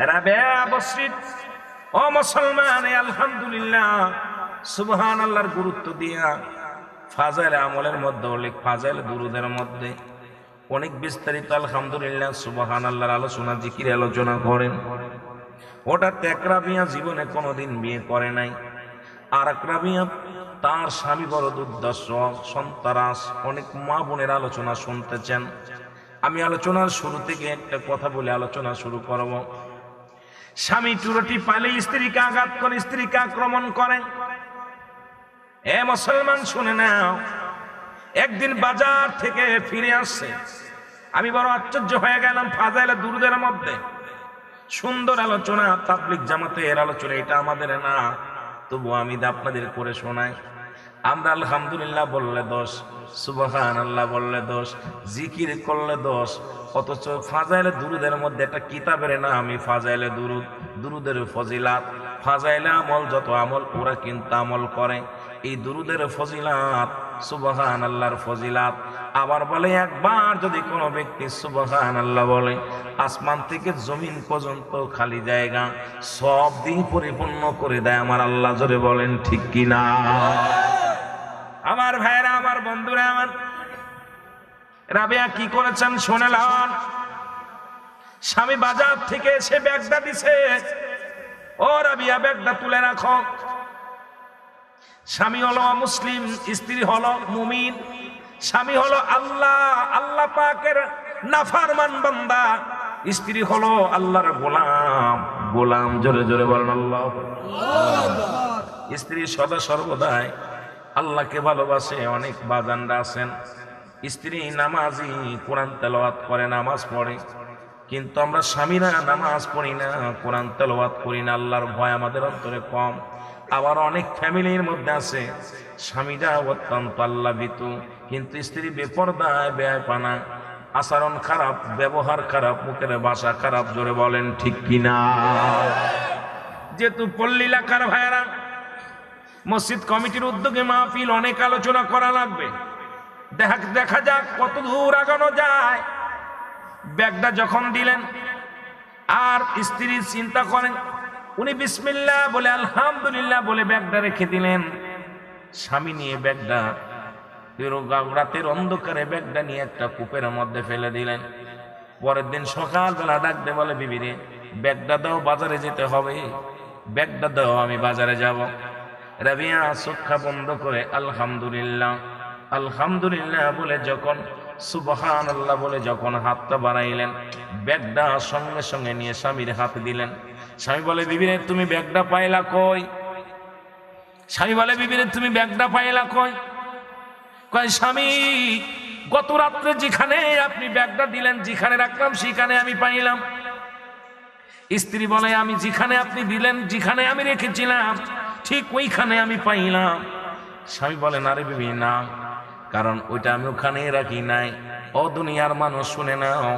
রাবেয়া বসরি ও মুসলমান, আলহামদুলিল্লাহ সুবহানাল্লাহর গুরুত্ব দিয়া ফাজাইল আমলের মধ্যে অনেক ফাজাইল দুরুদের মধ্যে অনেক বিস্তারিত আলহামদুলিল্লাহ সুবহানাল্লাহর আলোচনা জিকির আলোচনা করেন। ওটা এক রাবিয়া জীবনে কোনোদিন বিয়ে করে নাই, আর এক রাবিয়া তার স্বামী বড় দুর্দর্শ সন্তারাস। অনেক মা বোনের আলোচনা শুনতেছেন। আমি আলোচনার শুরু থেকে একটা কথা বলে আলোচনা শুরু করব। স্বামী চুরটি পালে স্ত্রীকে আঘাত করে, স্ত্রীকে আক্রমণ করে। এ মুসলমান শুনে নাও, একদিন বাজার থেকে ফিরে আসছে, আমি বড় আশ্চর্য হয়ে গেলাম। ফাজাইলে দুরুদের মধ্যে সুন্দর আলোচনা, তাবলীগ জামাতের আলোচনা, এটা আমাদের না, তবু আমি আপনাদের করে শোনাই। আমরা আলহামদুলিল্লাহ বললে দোষ, সুবহানাল্লাহ বললে দোষ, জিকির করলে দোষ, অথচ ফাজাইলে দুরুদের মধ্যে একটা কিতাবের নাম আমি ফাজাইলে দুরুদ, দুরুদের ফজিলাত, ফাজাইলে আমল, যত আমল ওরা কিন্তু আমল করে। এই দুরুদের ফজিলাত, সুবহানাল্লাহর ফজিলাত। আবার বলে একবার যদি কোনো ব্যক্তি সুবহানাল্লাহ বলে, আসমান থেকে জমিন পর্যন্ত খালি জায়গা সব দিন পরিপূর্ণ করে দেয় আমার আল্লাহ। জোরে বলেন ঠিক কিনা? আমার ভাইরা, আমার বন্ধুরা, আমার রাবেয়া কি করেছেন শুনলেন? স্বামী বাজার থেকে এসে ব্যাগটা দিছে, ও রাবিয়া ব্যাগটা তুলে রাখো। স্বামী হলো মুসলিম, স্ত্রী হলো মুমিন। স্বামী হলো আল্লাহ পাকের নাফরমান বান্দা, স্ত্রী হলো আল্লাহর গোলাম। জোরে জোরে বলেন আল্লাহু আকবার। স্ত্রী সদা সর্বদাই আল্লাহকে ভালোবাসে। অনেক বাজানরা আছেন স্ত্রী নামাজি, কোরআন তেলাওয়াত করে, নামাজ পড়ে, কিন্তু আমরা স্বামীরা নামাজ পড়ি না, কোরআন তেলাওয়াত করি না, আল্লাহর ভয় আমাদের অন্তরে কম। আবার অনেক ফ্যামিলির মধ্যে আছে স্বামীরা অত্যন্ত আল্লাহভীত, কিন্তু স্ত্রী বেপরদায়, বেয়াপানা, আচরণ খারাপ, ব্যবহার খারাপ, মুখের ভাষা খারাপ। জোরে বলেন ঠিক কিনা? যেহেতু পল্লী এলাকার ভাইয়েরা, মসজিদ কমিটির উদ্যোগে মাহফিল, অনেক আলোচনা করা লাগবে। দেখা যাক কত দূর আগানো যায়। ব্যাগটা যখন দিলেন, আর স্ত্রী চিন্তা করেন, উনি বিসমিল্লাহ বলে আলহামদুলিল্লাহ বলে ব্যাগটা রেখে দিলেন। স্বামী নিয়ে ব্যাগটা রাতের অন্ধকারে ব্যাগটা নিয়ে একটা কূপের মধ্যে ফেলে দিলেন। পরের দিন সকালবেলা ডাকতে বলে, বিবি রে ব্যাগটা দাও, বাজারে যেতে হবে, ব্যাগটা দাও, আমি বাজারে যাব। রাবিয়া চোখা বন্ধ করে আলহামদুলিল্লাহ আলহামদুলিল্লাহ বলে যখন সুবহানাল্লাহ বলে যখন হাতটা বাড়াইলেন, ব্যাগটা সঙ্গে সঙ্গে নিয়ে স্বামীর হাতে দিলেন। স্বামী বলে, বিবিরে তুমি ব্যাগটা পাইলা কই? স্বামী বলে, বিবিরে তুমি ব্যাগটা পাইলা কই? কয়, স্বামী গত রাত্রে যেখানে আপনি ব্যাগটা দিলেন, যেখানে রাখলাম সেখানে আমি পাইলাম। স্ত্রী বলে, আমি যেখানে আপনি দিলেন, যেখানে আমি রেখেছিলাম ঠিক ওইখানে আমি পাইলাম। স্বামী বলে, না রে বিবি না, কারণ ওইটা আমি ওখানে রাখি নাই। ও দুনিয়ার মানুষ শুনে নাও,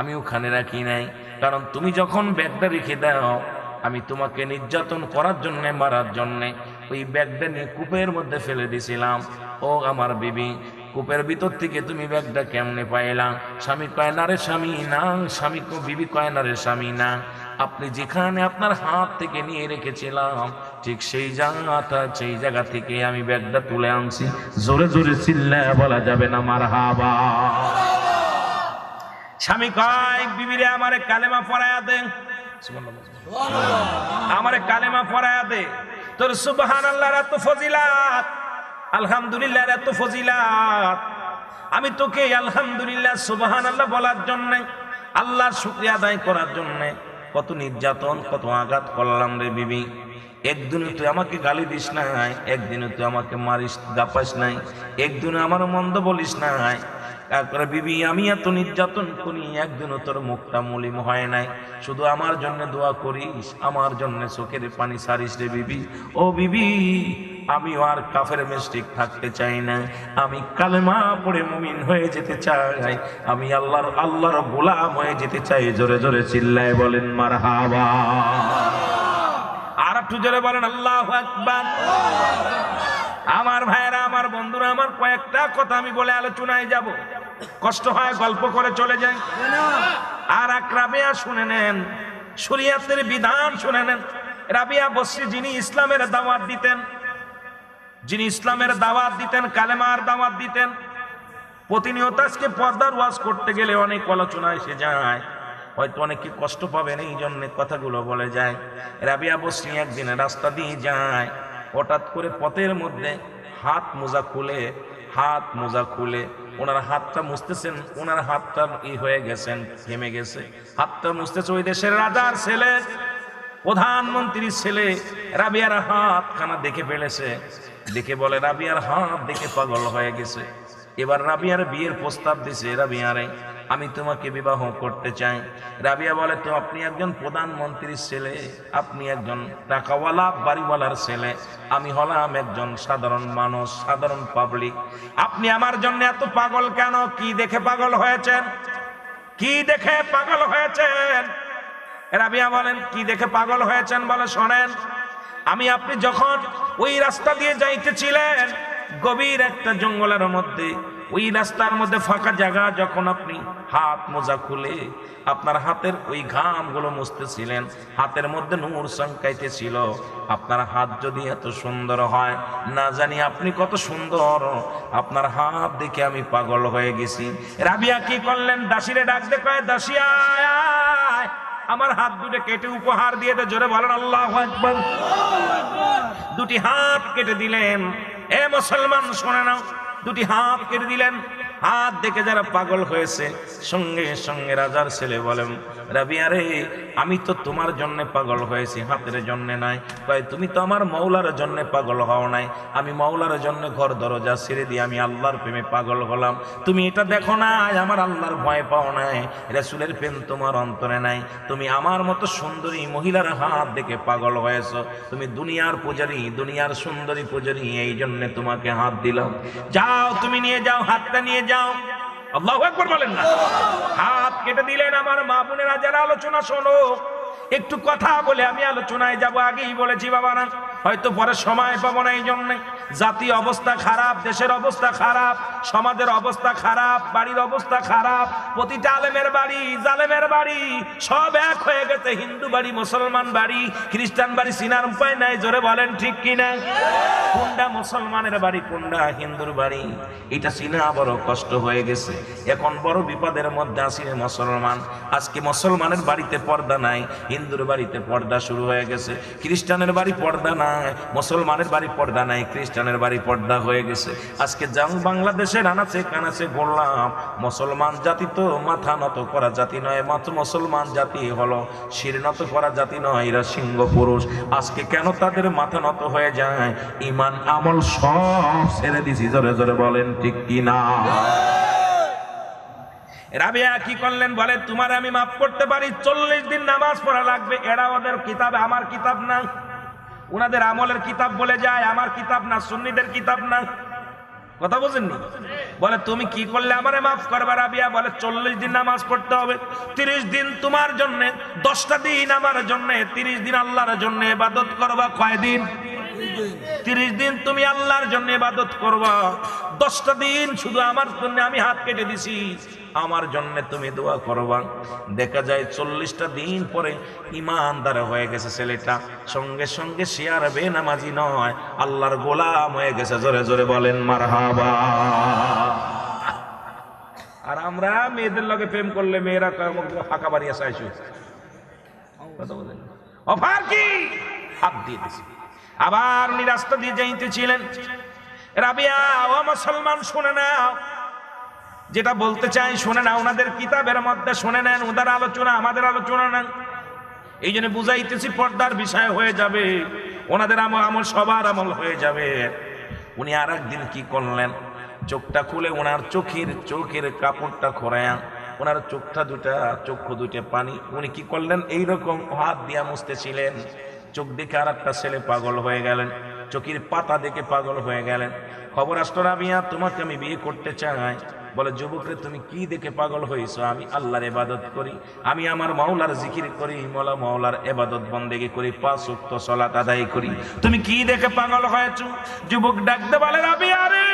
আমি ওখানে রাখি নাই, কারণ তুমি যখন ব্যাগটা রেখে দাও, আমি তোমাকে নির্যাতন করার জন্য, মারার জন্য ওই ব্যাগটা নিয়ে কূপের মধ্যে ফেলে দিয়েছিলাম। ও আমার বিবি, কূপের ভিতর থেকে তুমি ব্যাগটা কেমনে পাইলাম? স্বামী কয়, না রে স্বামী না। স্বামী বিবি কয়, না রে স্বামী না, আপনি যেখানে আপনার হাত থেকে নিয়ে রেখেছিলাম ঠিক সেই জায়গা থেকে আমি ব্যাগটা তুলে আনছি। জোরে জোরে চিল্লায়া বলা যাবে না মারহাবা। স্বামী কয়, বিবিরে আমারে কালেমা পড়ায়া দে, আমারে কালেমা পড়ায়া দে। তোর সুবহানাল্লাহর এত ফজিলাত, আলহামদুলিল্লাহর এত ফজিলাত, আমি তোকে আলহামদুলিল্লাহ সুবহানাল্লাহ বলার জন্য, আল্লাহর শুকরিয়া আদায় করার জন্য কত নির্যাতন, কত আঘাত করলাম রে বিবি। একদিনও তুই আমাকে গালি দিস নাই, একদিনও তুই আমাকে মারিস গাপাস নাই, একদিনও আমার মন্দ বলিস নাই। তারপরে বিবি, আমি এত নির্যাতন করি, একদিনও তোর মুখটা মলিন হয় নাই। শুধু আমার জন্য দোয়া করিস, আমার জন্য চোখের পানি সারিস রে বিবি। ও বিবি, আমি আর কাফের মিস্টিক থাকতে চাই না, আমি কালেমা পড়ে মুমিন হয়ে যেতে চাই, আমি আল্লাহর গোলাম হয়ে যেতে চাই। জোরে জোরে চিল্লায় বলেন মারহাবা। আর একটু জোরে বলেন আল্লাহু আকবার। আমার ভাইয়েরা, আমার বন্ধুরা, আমার কয়েকটা কথা আমি বলে আলোচনায় যাব, কষ্ট হয় গল্প করে চলে যাই। আর রাবেয়া শুনে নেন, শরীয়তের বিধান শুনে নেন। রাবিয়া বসরি যিনি ইসলামের দাওয়াত দিতেন, যিনি ইসলামের দাওয়াত দিতেন, কালেমার দাওয়াত দিতেন, প্রতিনিয়ত আজকে পর্দার ওয়াজ করতে গেলে অনেক আলোচনা এসে যায়, হয়তো অনেকে কষ্ট পাবেন, এই জন্য কথাগুলো বলে যায়। রাবিয়া বসরি একদিন রাস্তা দিয়ে যায়, হঠাৎ করে পথের মধ্যে হাত মোজা খুলে ওনার হাতটা মুছতেছেন, ওনার হাতটা হয়ে গেছেন, থেমে গেছে, হাতটা মুছতেছে। ওই দেশের রাজার ছেলে, প্রধানমন্ত্রীর ছেলে রাবিয়ার হাত খানা দেখে ফেলেছে, দেখে বলে রাবিয়ার হাত দেখে পাগল হয়ে গেছে। এবার রাবিয়ার বিয়ের প্রস্তাব দিছে, রাবিয়ারে আমি তোমাকে বিবাহ করতে চাই। রাবিয়া বলে, তো আপনি একজন প্রধানমন্ত্রীর ছেলে, আপনি একজন টাকাওয়ালা বাড়িওয়ালার ছেলে, আমি হলাম একজন সাধারণ মানুষ, সাধারণ পাবলিক, আপনি আমার জন্য এত পাগল কেন? কি দেখে পাগল হয়েছেন? কি দেখে পাগল হয়েছেন? রাবিয়া বলেন, কি দেখে পাগল হয়েছেন? বলে, শোনেন, আপনি যখন ওই রাস্তা দিয়ে যাইতেছিলেন, গভীর একটা জঙ্গলের মধ্যে, ওই রাস্তার মধ্যে ফাঁকা জায়গা, যখন আপনি হাত মোজা খুলে আপনার হাতের ওই ঘামগুলো মুছতেছিলেন, হাতের মধ্যে নূর চমকাইতেছিল। আপনার হাত যদি এত সুন্দর হয়, না জানি আপনি কত সুন্দর, আপনার হাত দেখে আমি পাগল হয়ে গেছি। রাবিয়া কি করলেন? দাসীরে ডাক দে, কয়, দাসী আয় আয়, আমার হাত দুটো কেটে উপহার দিয়ে দে। জোরে বলেন আল্লাহু আকবার। দুটি হাত কেটে দিলেন। এ মুসলমান শুনে নাও, দুটি হাত কেটে দিলেন। হাত দেখে যারা পাগল হয়েছে, সঙ্গে সঙ্গে রাজার ছেলে বলেন, রাবিয়া রে, আমি তো তোমার জন্য পাগল হয়েছি, হাতের জন্য নাই। কয়, তুমি তো আমার মৌলার জন্য পাগল হও নাই, আমি মৌলার জন্য ঘর দরজা ছেড়ে দিয়ে আমি আল্লাহর প্রেমে পাগল হলাম। তুমি এটা দেখো না, আমার আল্লাহর ভয় পাও নাই, রাসূলের প্রেম তোমার অন্তরে নাই, তুমি আমার মতো সুন্দরী মহিলার হাত দেখে পাগল হয়েছো। তুমি দুনিয়ার পূজারী, দুনিয়ার সুন্দরী পূজারী, এই জন্য তোমাকে হাত দিলাম। যাও, তুমি নিয়ে যাও, হাতটা নিয়ে যাও। আল্লাহু আকবার বলেন না। হাত কেটে দিলেন। আমার মা বোনেরা যারা আলোচনা শোনো, একটু কথা বলে আমি আলোচনায় যাব। আগেই বলেছি বাবা না, হয়তো পরে সময় পাবো না, এই জন্য। জাতীয় অবস্থা খারাপ, দেশের অবস্থা খারাপ, সমাজের অবস্থা খারাপ, বাড়ির অবস্থা খারাপ, প্রতিটা আলেমের বাড়ি, জালেমের বাড়ি সব এক হয়ে গেছে। হিন্দু বাড়ি, মুসলমান বাড়ি, খ্রিস্টান বাড়ি চিনার উপায় নাই। জোরে বলেন ঠিক কিনা? কোনটা মুসলমানের বাড়ি, কোনটা হিন্দুর বাড়ি, এটা চিনা বড় কষ্ট হয়ে গেছে। এখন বড় বিপদের মধ্যে আছি মুসলমান। আজকে মুসলমানের বাড়িতে পর্দা নাই, হিন্দুর বাড়িতে পর্দা শুরু হয়ে গেছে। খ্রিস্টানের বাড়ি পর্দা নাই, মুসলমানের বাড়ি পর্দা নাই, খ্রিস্টানের বাড়ি পর্দা হয়ে গেছে। আজকে বাংলাদেশের আনাচে কানাচে বললাম, মুসলমান জাতি তো মাথা নত করা জাতি নয়, মাত্র মুসলমান জাতি হলো শির নত করা জাতি নয়, এরা সিংহ পুরুষ। আজকে কেন তাদের মাথা নত হয়ে যায়? ইমান আমল সব ছেড়ে দিছি। জোরে জোরে বলেন ঠিক কিনা? রাবিয়া কি করলেন? বলে, তোমার আমি মাফ করতে পারি, 40 দিন নামাজ পড়া লাগবে। এরা ওদের কিতাব, আমার কিতাব না। উনাদের আমলের কিতাব বলে যায়, আমার কিতাব না, সুন্নিদের কিতাব না। কথা বুঝেননি? বলে, তুমি কি করলে আমারে মাফ করবা? রাবিয়া বলে, 40 দিন নামাজ পড়তে হবে, 30 দিন তোমার জন্য, 10টা দিন আমার জন্য, 30 দিন আল্লাহর জন্য ইবাদত করবা। কয় দিন? 30 দিন তুমি আল্লাহর জন্য ইবাদত করবা, 10টা দিন শুধু আমার জন্য আমি হাত কেটে দিছি, আমার জন্য তুমি দোয়া করবা। দেখা যায় 40টা দিন পরে ইমানদার হয়ে গেছে ছেলেটা, সঙ্গে সঙ্গে সে আর বেনামাজি নয়, আল্লাহর গোলাম হয়ে গেছে। জোরে জোরে বলেন মারহাবা। আর আমরা মেয়েদের লগে প্রেম করলে মেয়েরা ফাঁকা বাড়ি আসে, আইসু কথা বলেন, অফার কি? হাত দিয়ে দিছি। আবার উনি রাস্তা দিয়ে যাইতেছিলেন। রাবিয়া, ও মুসলমান শুনে নাও, যেটা বলতে চাই শুনে না, ওনাদের কিতাবের মধ্যে শুনে নেন, ওদের আলোচনা আমাদের আলোচনা নেন। এই জন্য বুঝাইতেছি, পর্দার বিষয় হয়ে যাবে, ওনাদের আমল সবার আমল হয়ে যাবে। উনি আর একদিন কি করলেন? চোখটা খুলে ওনার চোখের কাপড়টা খোরায়া, ওনার চক্ষু দুটা পানি, উনি কি করলেন? এইরকম হাত দিয়া মুছতেছিলেন। চোখ দেখে আর একটা ছেলে পাগল হয়ে গেলেন, চোখের পাতা দেখে পাগল হয়ে গেলেন। খবর আসতো, রাবিয়া, তোমাকে আমি বিয়ে করতে চাই। বলে, যুবকরে, তুমি কি দেখে পাগল হয়েছো? আমি আল্লাহর ইবাদত করি, আমি আমার মাওলার জিকির করি, মাওলার ইবাদত বন্দেগী করি, 5 ওয়াক্ত সালাত আদায় করি, তুমি কি দেখে পাগল হয়েছো? যুবক ডাকতে বলে, রাবিয়া রে,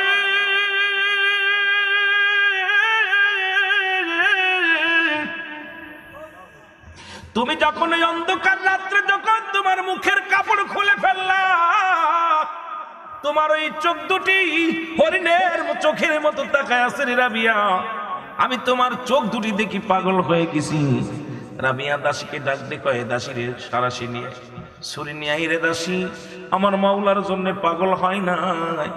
তুমি যখন এই অন্ধকার রাত্রে যখন তোমার মুখের কাপড় খুলে ফেললা, তোমার ওই চোখ দুটি হরিণের চোখের মতো তাকায় আছে রে রাবিয়া, আমি তোমার চোখ দুটি দেখি পাগল হয়ে গেছি। রাবিয়া দাসীকে ডাক দিয়ে কয়ে, দাসী রে সারাশি নিয়ে ছুরি নিয়ে আই রে দাসী, আমার মাওলার জন্য পাগল হয় নাই,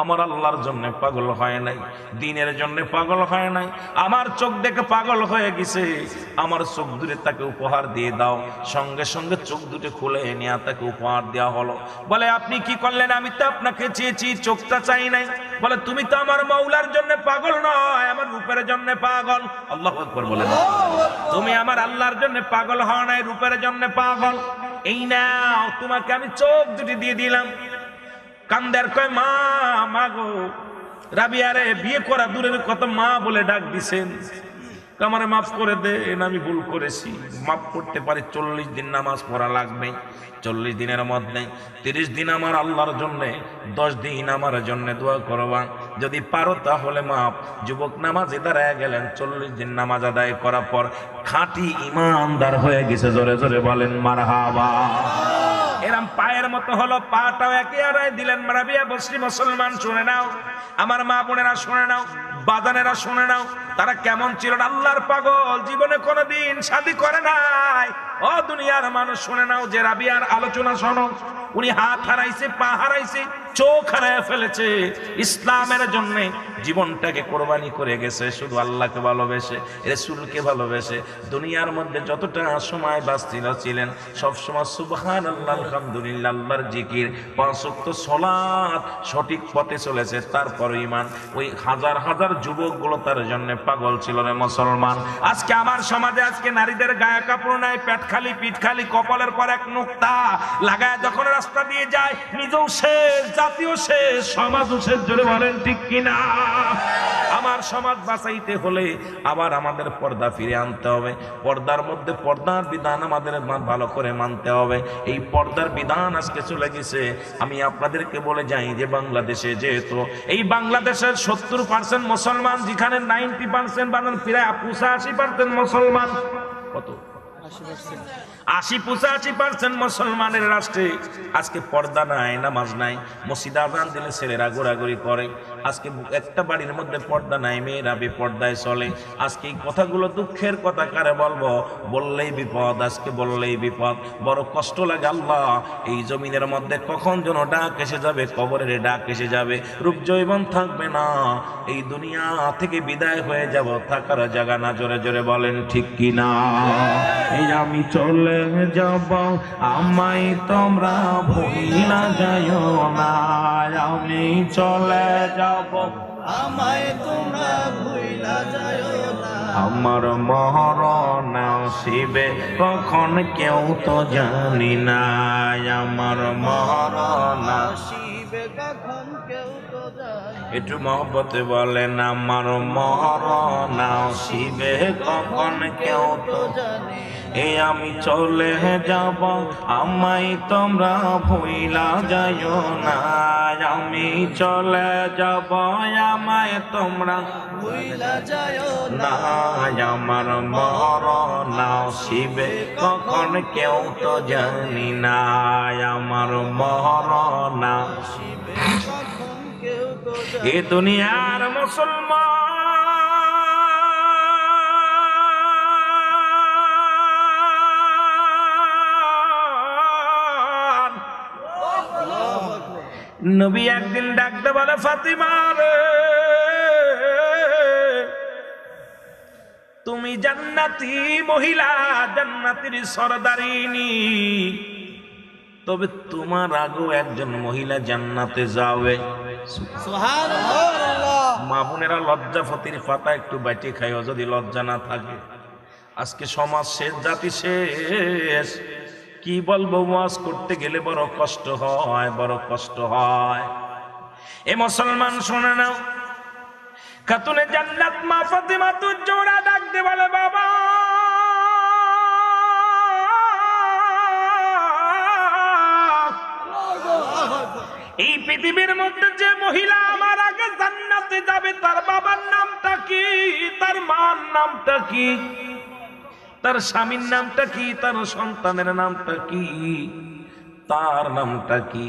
আমার আল্লাহর জন্য পাগল হয় নাই, দিনের জন্য পাগল হয় নাই, আমার চোখ দেখে পাগল হয়ে গেছে, আমার চোখ দুটো তাকে উপহার দিয়ে দাও। সঙ্গে সঙ্গে চোখ দুটো খুলে নিয়ে তাকে উপহার দেওয়া হলো। বলে আপনি কি করলেন? আমি তো আপনাকে চেয়েছি, চোখটা চাই নাই। বলে তুমি তো আমার মাওলার জন্য পাগল নয়, আমার রূপের জন্য পাগল। আল্লাহু আকবার বলে, তুমি আমার আল্লাহর জন্য পাগল হও নাই, রূপের জন্য পাগল। এই নাও তোমাকে আমি চোখ দুটি দিয়ে দিলাম। কান্দের কয়, মা মা গো। রাবিয়ারে বিয়ে করা দূরের কত মা বলে ডাক দিছেন। আমারে মাফ করে দেন, আমি ভুল করেছি, মাফ করতে পারি। 40 দিন নামাজ পড়া লাগবে, 40 দিনের মধ্যে 30 দিন আমার আল্লাহর জন্য, 10 দিন আমার জন্য দোয়া করবা, যদি পারো তাহলে মাফ। যুবক নামাজে দাঁড়ায় গেলেন, 40 দিন নামাজ আদায় করার পর খাঁটি ইমানদার হয়ে গেছে। জোরে জোরে বলেন মারহাবা। এরম পায়ের মতো হলো, পাটাও একে আড়াই দিলেন। রাবিয়া বসরি মুসলমান শুনে নাও, আমার মা বোনেরা শুনে নাও, বাজানেরা শুনে নাও, তারা কেমন ছিল। আল্লাহর পাগল, জীবনে কোনোদিন শাদী করে নাই। ও দুনিয়ার মানুষ শুনে নাও, যে রাবিয়ার আলোচনা শোনো, উনি হাত হারাইছে, পা হারাইছে, চোখ হারায় ফেলেছে, ইসলামের জন্য জীবনটাকে কোরবানি করে গেছে, শুধু আল্লাহকে ভালোবেসে, রাসূলকে ভালোবেসে। দুনিয়ার মধ্যে যতটা সময় ছিলেন, সবসময় সুবহানাল্লাহ, আলহামদুলিল্লাহ, আল্লাহর জিকির, 5 ওয়াক্ত সালাত, সঠিক পথে চলেছে। তারপর ঈমান। ওই হাজার হাজার যুবকগুলো তার জন্য পাগল ছিল রে মুসলমান। আজকে আমার সমাজে আজকে নারীদের গায়ে কাপড় নাই, পেট খালি, পিঠ খালি, কপালের পর এক নুক্তা লাগায় যখন রাস্তা দিয়ে যায়, নিজেও শেষ, জাতীয় শেষ, সমাজও শেষ। জোরে বলেন ঠিক কিনা? আমার সমাজ বাঁচাইতে হলে আবার আমাদের পর্দা ফিরে আনতে হবে। পর্দার মধ্যে পর্দার বিধান আমাদের ভালো করে মানতে হবে। এই পর্দার বিধান আজকে চলে গেছে। আমি আপনাদেরকে বলে যাই যে বাংলাদেশে যেহেতু এই বাংলাদেশের 70% মুসলমান, যেখানে 90% বানান প্রায় 85% মুসলমান, কত 80-85% মুসলমানের রাষ্ট্রে আজকে পর্দা নাই, নামাজ নাই। মসজিদে আযান দিলে ছেলেরা ঘোরাঘুরি করে। আজকে একটা বাড়ির মধ্যে পর্দা নাই, মেয়েরা বেপর্দায় চলে। আজকে এই কথাগুলো দুঃখের কথা কারে বলবো, বললেই বিপদ, আজকে বললেই বিপদ। বড় কষ্ট লাগে। আল্লাহ, এই জমিনের মধ্যে কখন যেন ডাক এসে যাবে, কবরের ডাক এসে যাবে, রূপ জৈবন থাকবে না, এই দুনিয়া থেকে বিদায় হয়ে যাব, থাকার জায়গা না। জোরে জোরে বলেন ঠিক কিনা? এই আমি চলে যাব, আমায় তোমরা ভুইলা যাইও না, আমি চলে যাব, আমায় তোমরা ভুইলা যাইও না। আমার মরণ আসিবে কখন কেউ তো জানি না, আমার মরণ আসিবে কখন কেউ তো জানি। একটু মহব্বতে বলেন, আমার মরণ আসিবে কখন কেউ তো জানি। এই আমি চলে যাব, আমায় তোমরা ভুইলা যাইও না, আমি চলে যাব, আমায় তোমরা ভুইলা যাইও না, আমার মরণ আসিবে কখন কেউ তো জানি না, আমার মরণ আসিবে কখন কেউ তো জানি। এ দুনিয়ার মুসলমান নবী একদিন ডাকতে বলে, ফাতিমা রে, তুমি জান্নাতি মহিলা, জান্নাতের সরদারিনী, তবে তোমার আগেও একজন মহিলা জান্নাতে যাবে। সুবহানাল্লাহ। মা বোনেরা লজ্জা ফতির পাতা একটু বাইটে খাইও যদি লজ্জা না থাকে। আজকে সমাজ শেষ, জাতি শেষ। কি বলবো, ওয়াজ করতে গেলে বড় কষ্ট হয়, বড় কষ্ট হয়। এ মুসলমান শুনে নাও, খাতুনে জান্নাত মা ফাতিমা তুজ জোড়া ডাক দে বলে, বাবা এই পৃথিবীর মধ্যে যে মহিলা আমার আগে জান্নাতে যাবে, তার বাবার নামটা কি, তার মার নামটা কি? তার স্বামীর নামটা কি, তার সন্তানের নামটা কি, তার নামটা কি?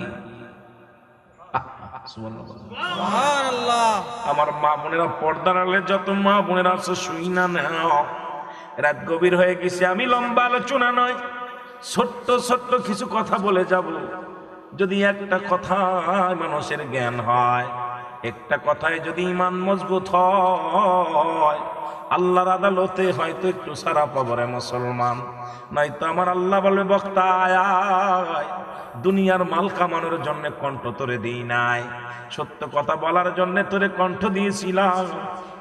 সুবহানাল্লাহ। আমার মা বোনেরা, পর্দার আড়ালে যত মা বোনেরা আছে শুই না নাও। রাত গভীর হয়ে গেছে, আমি লম্বা আলোচনা নয়, ছোট্ট ছোট্ট কিছু কথা বলে যাব। যদি একটা কথায় মানুষের জ্ঞান হয়, একটা কথায় যদি ইমান মজবুত হয়, আল্লাহর আদালতে হয়তো একটু সারা পাবো রে মুসলমান। নয়তো আমার আল্লাহ বলবে, বক্তা আয় আয়, দুনিয়ার মাল কামানোর জন্য কণ্ঠ তোরে দিই নাই, সত্য কথা বলার জন্য তোরে কণ্ঠ দিয়েছিলাম।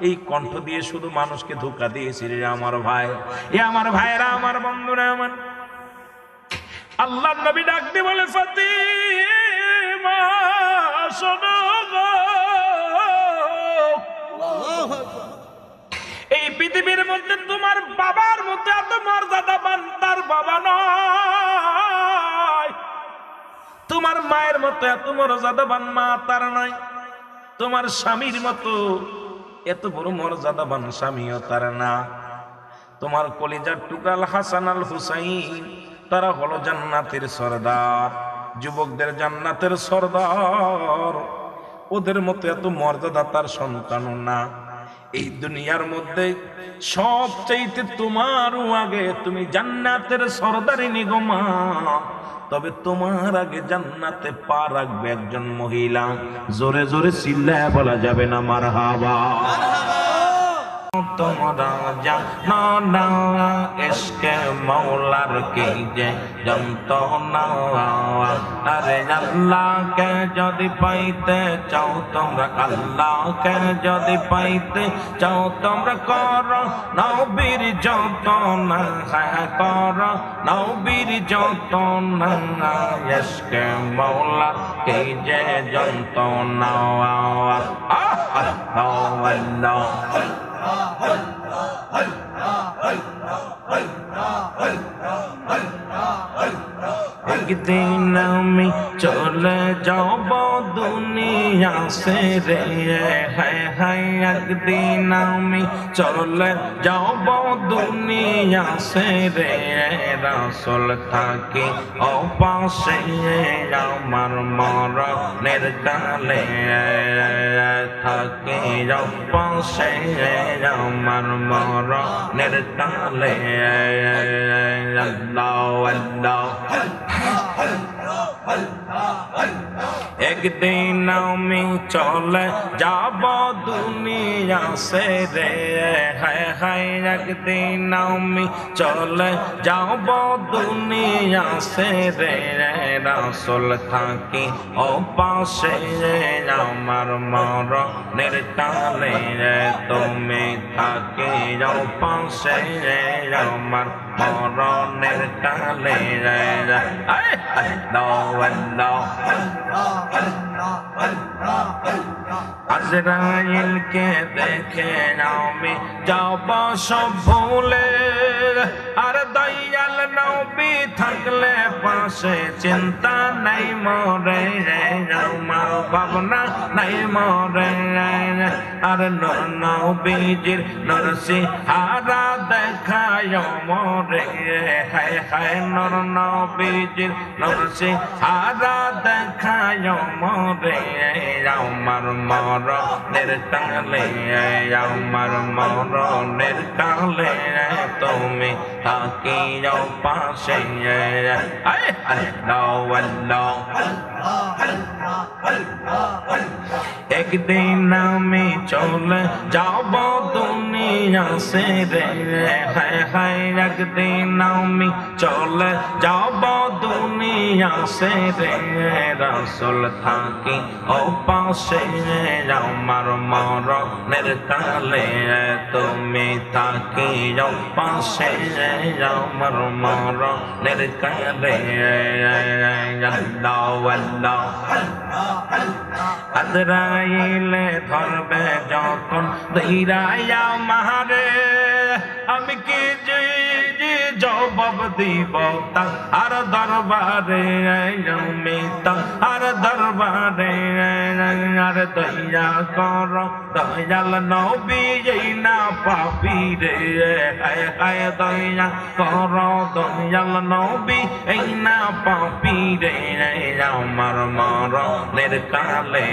এই কণ্ঠ দিয়ে শুধু মানুষকে ধোঁকা দিয়েছি রে আমার ভাই। এ আমার ভাইরা, আমার বন্ধুরা, আমার আল্লাহ নবী ডাক দিয়ে বলে, ফাতিমা শোনো গো, আল্লাহু আকবার। এই পৃথিবীর মধ্যে তোমার বাবার মধ্যে এত মর্যাদাবান তার বাবা নয়, তোমার মায়ের মতো এত মর্যাদাবান মা তার নয়, তোমার স্বামীর মতো এত বড় মর্যাদাবান স্বামীও তার না। তোমার কলিজার টুকরা হাসান আল হুসাইন, তারা হলো জান্নাতের সরদার, যুবকদের জান্নাতের সরদার। ওদের মতো এত মর্যাদা তার সন্তানও না। এই দুনিয়ার মধ্যে সবচাইতে তোমারও আগে তুমি জান্নাতের সরদারিনী গো মা। তবে তোমার আগে জান্নাতে পা রাখবে একজন মহিলা। জোরে জোরে চিল্লায়া বলা যাবে না মারহাবা। তোমরা জানো না ইশকে মৌলার কি যে যন্ত্রণা, আরে আল্লাহকে যদি পাইতে চাও তোমরা, আল্লাহকে যদি পাইতে চাও তোমরা, করো নবীর যতনা, হ্যাঁ করো নবীর যতনা। ইশকে মৌলার কি যে যন্ত্রণা, আল্লাহ একদিন আমি চলে যাব দুনিয়া সে রে, হায় হায় একদিন আমি চলে যাব দুনিয়া সে রে। রাসূল থাকি অপাশে আমার মরণের কালে, থাকি অপাশে আমার মরণের কালে। আল্লাহ আল্লাহ। একদিন আমি চলে যাব দুনিয়া সে রে, হায় হায় একদিন আমি চলে যাব দুনিয়া সে রে। রাসূল থাকি ওপাশে আমার মরণের কালে, তুমি থাকি ওপাশে আমার মরণের কালে। আজরাইলকে দেখে আমি যাব সব ভুলে, আর দয়াল নবী থাকলে পাশে চিন্তা নাই মরে, আমার ভাবনা নাই মরে। আর নূর নবীজির নরসি হারা দেখায় মরে, হায় হায় নূর নবীজির নরসি হারা দেখায় মরে। আমার মরণের কালে, আমার মরণের কালে তুমি থাকি পাশে। আল্লাহ আল্লাহ। একদিন আমি চলে যাব দুনিয়া সে রে, হায় হায় একদিন আমি চলে যাব দুনিয়া সে রে। রাসূল থাকি ওপাশে আমার মরণের কালে, তুমি থাকি ওপাশে আমার মরণের কালে। আল্লাহ আল্লাহ। আজরাইলে ধরবে যখন ধীরাইয়া মারে, আমি কি জবাব দিব তার দরবারে আমি তার দরবারে আর দয়া কর দয়াল নবী এই না পাপি রে হায় হায় দয়া কর দয়াল নবী এই না পাপি রে আমার মরণের কালে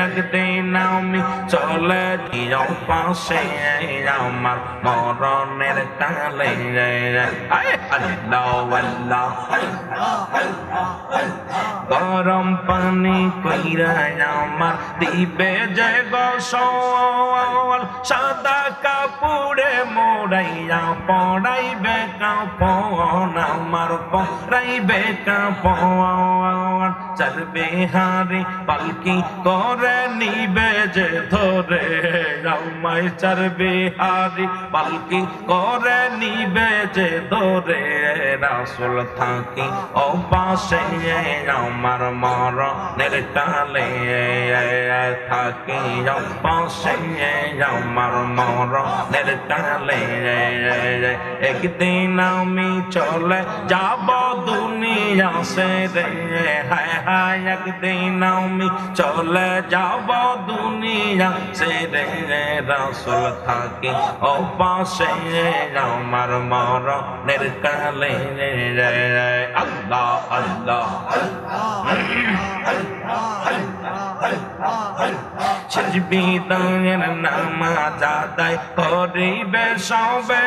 একদিন আমি চলে যাও পাশে আমার মরণের কালে আল্লাহ আল্লাহ গরম পানি কইরা আমার দিবে যে গোসল সাদা কাপড়ে মোড়াইয়া পড়াইবে কাপড় আমার পড়াইবে কাপড় চলবে হারি পালকি করে নিবে যে ধরে আমায় চলবে হারি পালকি করে নিবে যে ধরে রাসূল থাকি ও পাশে আমার মরণের কালে থাকি ও পাশে আমার মরণের কালে একদিন আমি চলে যাব দুনিয়া সে রে হায় হায় একদিন আমি চলে যাব দুনিয়া সে রে রাসূল থাকি ও পাশে আমার মরণের কালে আল্লাহ আল্লাহ বিদায়ের নামাজ আদায় করিবে সবে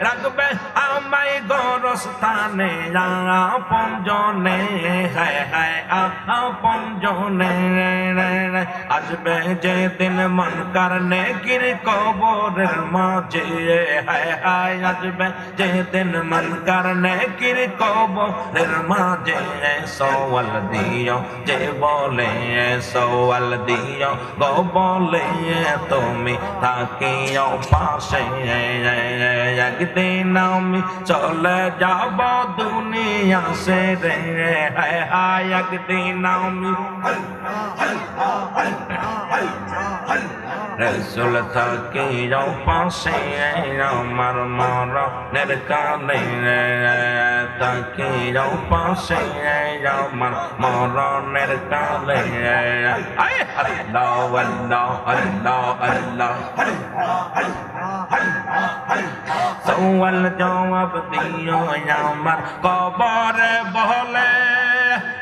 রাখবে আমায় গরস্থানে আপন জনে হায় হায় আপন জনে আসবে যেদিন মন কারণে গির কবরের মাঝে হায় হায় আসবে যেদিন মন কারণে গির কবরের মাঝে সওয়াল দিও যে বলে সওয়াল দিও গো বলে তুমি থাকিও পাশে একদিন আমি চলে যাব দুনিয়া সে রে হায় হায় একদিন আমি রাসূল থাকিও পাশে আমার মরণের কালে থাকিও পাশে আমার মরণের কালে আল্লাহ আল্লাহ আল্লাহ আল্লাহ সওয়াল জবাব দিও আমার কবরে বলে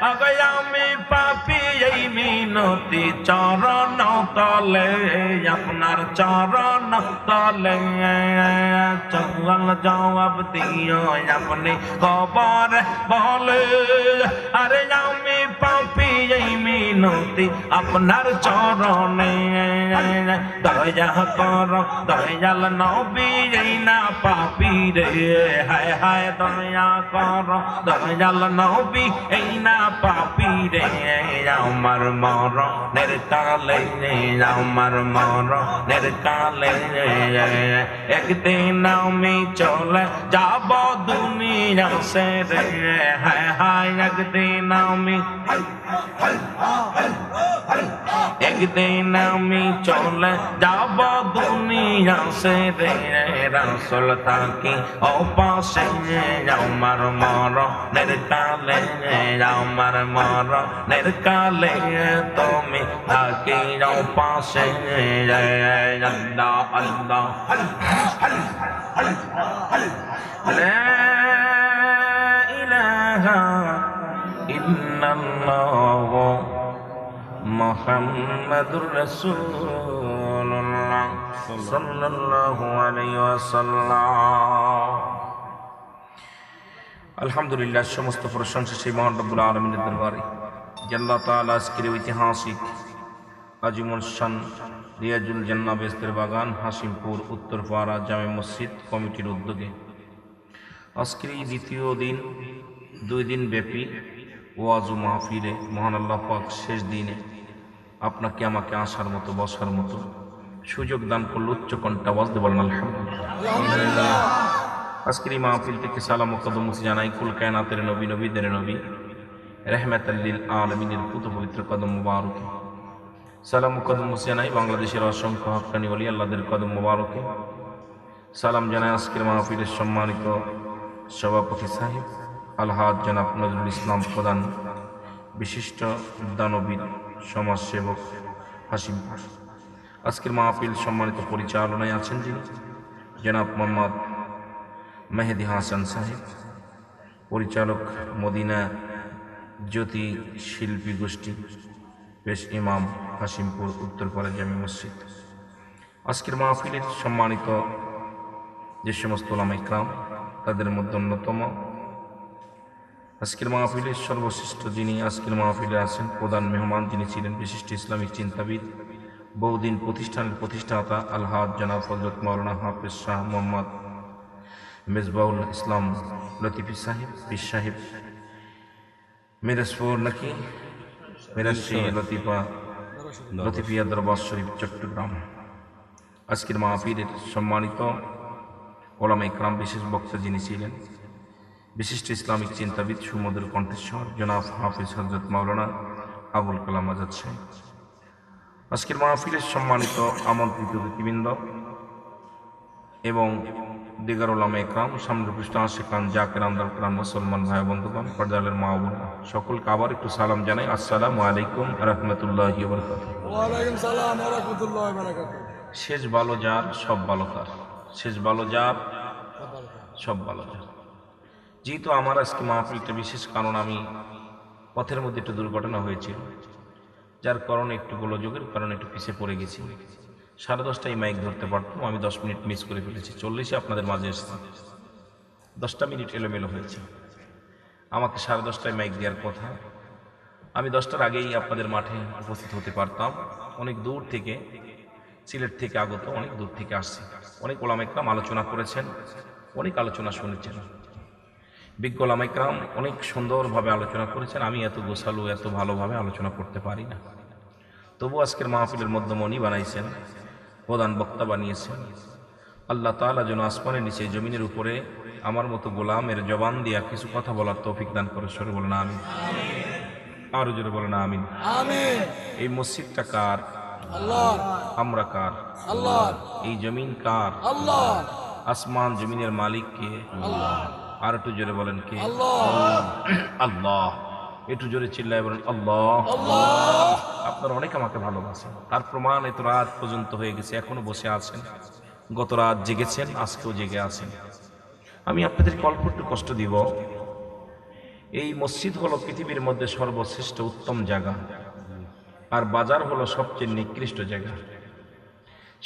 আগে আমি পাপি এই মিনতি চরণ তলে আপনার চরণ তলে সওয়াল জবাব দিও আপনি কবরে বলে আরে আমি পাপি এই মিনতি আপনার চরণে দয়া কর দয়াল নবী এই না পাপি রে হায় হায় দয়া কর দয়াল নবী এই না পাপি রে আমার মরণের কালে আমার মরণের কালে একদিন আমি চলে যাব দুনিয়া সে রে হায় হায় একদিন আমি একদিন আমি চলে যাব দুনিয়া সে রে রাসূল থাকি ও পাশে আমার মরণের কালে আমার মরণের কালে তুমি থাকি ও পাশে আল্লাহ আল্লাহ লা ইলাহা ইল্লাল্লাহ মুহাম্মাদুর রাসূলুল্লাহ সাল্লাল্লাহু আলাইহি ওয়াসাল্লাম। আলহামদুলিল্লাহ, সমস্ত প্রশংসা সেই মহান রব্বুল আলামিনের দরবারে যে আল্লাহ তাআলা আজকের ঐতিহাসিক আজিমুল শান রিয়াজুল জান্নাহ বেহেশতের বাগান হাসিমপুর উত্তরপাড়া জামে মসজিদ কমিটির উদ্যোগে আজকের এই দ্বিতীয় দিন 2 দিন ব্যাপী ওয়াজ ও মাহফিলে মহান আল্লাহ পাক শেষ দিনে আপনাকে আমাকে আসার মতো বসার মতো সুযোগ দান করল। উচ্চ কণ্ঠে আওয়াজ দিয়ে বলেন আলহামদুলিল্লাহ। আজকের এই মাহফিল থেকে সালাম ও কদম জানাই কুল কায়নাতের নবী নবীদের নবী রাহমাতাল লিল আলামিনের পুত পবিত্র কদম মুবারকে। সালাম ও কদম জানাই বাংলাদেশের অসংখ্য হক্কানি ওলি আল্লাহদের কদম মুবারকে। সালাম জানাই আজকের মাহফিলের সম্মানিত সভাপতি সাহেব আলহাজ জনাব নজরুল ইসলাম প্রধান, বিশিষ্ট দানবীর সমাজসেবক হাসিমপুর। আজকের মাহফিল সম্মানিত পরিচালনায় আছেন যিনি জনাব মোহাম্মদ মেহেদি হাসান সাহেব, পরিচালক মদিনা জ্যোতি শিল্পী গোষ্ঠী, পেশ ইমাম হাসিমপুর উত্তরপাড়া জামে মসজিদ। আজকের মাহফিলের সম্মানিত যে সমস্ত ওলামা ইকরাম, তাদের মধ্যে অন্যতম আজকের মাহফিলের সর্বশ্রেষ্ঠ যিনি আজকের মাহফিলে আছেন প্রধান মেহমান, যিনি ছিলেন বিশিষ্ট ইসলামিক চিন্তাবিদ, বহুদিন প্রতিষ্ঠানের প্রতিষ্ঠাতা আলহাজ জনাব হযরত মাওলানা হাফেজ শাহ মোহাম্মদ মেজবাউল ইসলাম লতিফি সাহেব, পীর সাহেব মিরাজপুর নাকি মিরাজশী লতিফিয়া দরবার শরীফ চট্টগ্রাম। আজকের মাহফিলের সম্মানিত ওলামা ইকরাম, বিশেষ বক্তা যিনি ছিলেন বিশিষ্ট ইসলামিক চিন্তাবিদ, সুমধুর কণ্ঠস্বর জনাব হাফিজ হযরত মাওলানা আবুল কালাম আজাদ সাহেব। আজকের মাহফিলের সম্মানিত আমন্ত্রিত অতিথিবৃন্দ এবং দিগার ওলামা ইকরাম, সামনে পৃষ্ঠ আশিকান জাকির আমদার মুসলমান ভাই বন্ধুগণ, পর্দালের মা বোনেরা, সকলকে আবার একটু সালাম জানাই। আসসালামু আলাইকুম রাহমাতুল্লাহি ওয়া বারাকাতুহু। ওয়া আলাইকুম সালাম ওয়া রাহমাতুল্লাহি ওয়া বারাকাতুহু। শেষ ভালো যার সব ভালো তার, শেষ ভালো যার সব ভালো যার। যেহেতু আমার আজকে মাহফিলটা বিশেষ, কারণ আমি পথের মধ্যে একটু দুর্ঘটনা হয়েছিল, যার কারণে একটু গোলযোগের কারণে একটু পিছিয়ে পড়ে গেছি। 10:30টায় মাইক ধরতে পারতাম, আমি 10 মিনিট মিস করে ফেলেছি। 40-এ আপনাদের মাঝে এসেছি, 10টা মিনিট এলোমেলো হয়েছে। আমাকে 10:30টায় মাইক দেওয়ার কথা, আমি 10টার আগেই আপনাদের মাঠে উপস্থিত হতে পারতাম। অনেক দূর থেকে, সিলেট থেকে আগত, অনেক দূর থেকে আসছি। অনেক ওলামা ইকরাম আলোচনা করেছেন, অনেক আলোচনা শুনেছেন, বিজ্ঞ ওলামা ইকরাম অনেক সুন্দরভাবে আলোচনা করেছেন। আমি এত গোছালো, এত ভালোভাবে আলোচনা করতে পারি না। তবু আজকের মাহফিলের মধ্যমণি বানাইছেন, প্রধান বক্তা বানিয়েছেন। আল্লাহ তাআলা যেন আসমানের নিচে জমিনের উপরে আমার মতো গোলামের জবান দিয়া কিছু কথা বলার তৌফিক দান করে। সরে বলেন আমিন। আরো জোরে বলেন আমিন। আমিন। এই মসজিদটা কার? আল্লাহ। আমরা কার? আল্লাহ। এই জমিন কার? আল্লাহ। আসমান জমিনের মালিক কে? আল্লাহ। আর একটু জোরে বলেন কে? আল্লাহ। আল্লাহ। একটু জোরে চিল্লায় বলেন আল্লাহ। আল্লাহ। আপনারা অনেক আমাকে ভালোবাসেন, তার প্রমাণ এত রাত পর্যন্ত হয়ে গেছে, এখনো বসে আছেন। গত রাত জেগেছেন, আজকেও জেগে আছেন। আমি আপনাদেরকে অল্প একটু কষ্ট দিব। এই মসজিদ হলো পৃথিবীর মধ্যে সর্বশ্রেষ্ঠ উত্তম জায়গা, আর বাজার হলো সবচেয়ে নিকৃষ্ট জায়গা।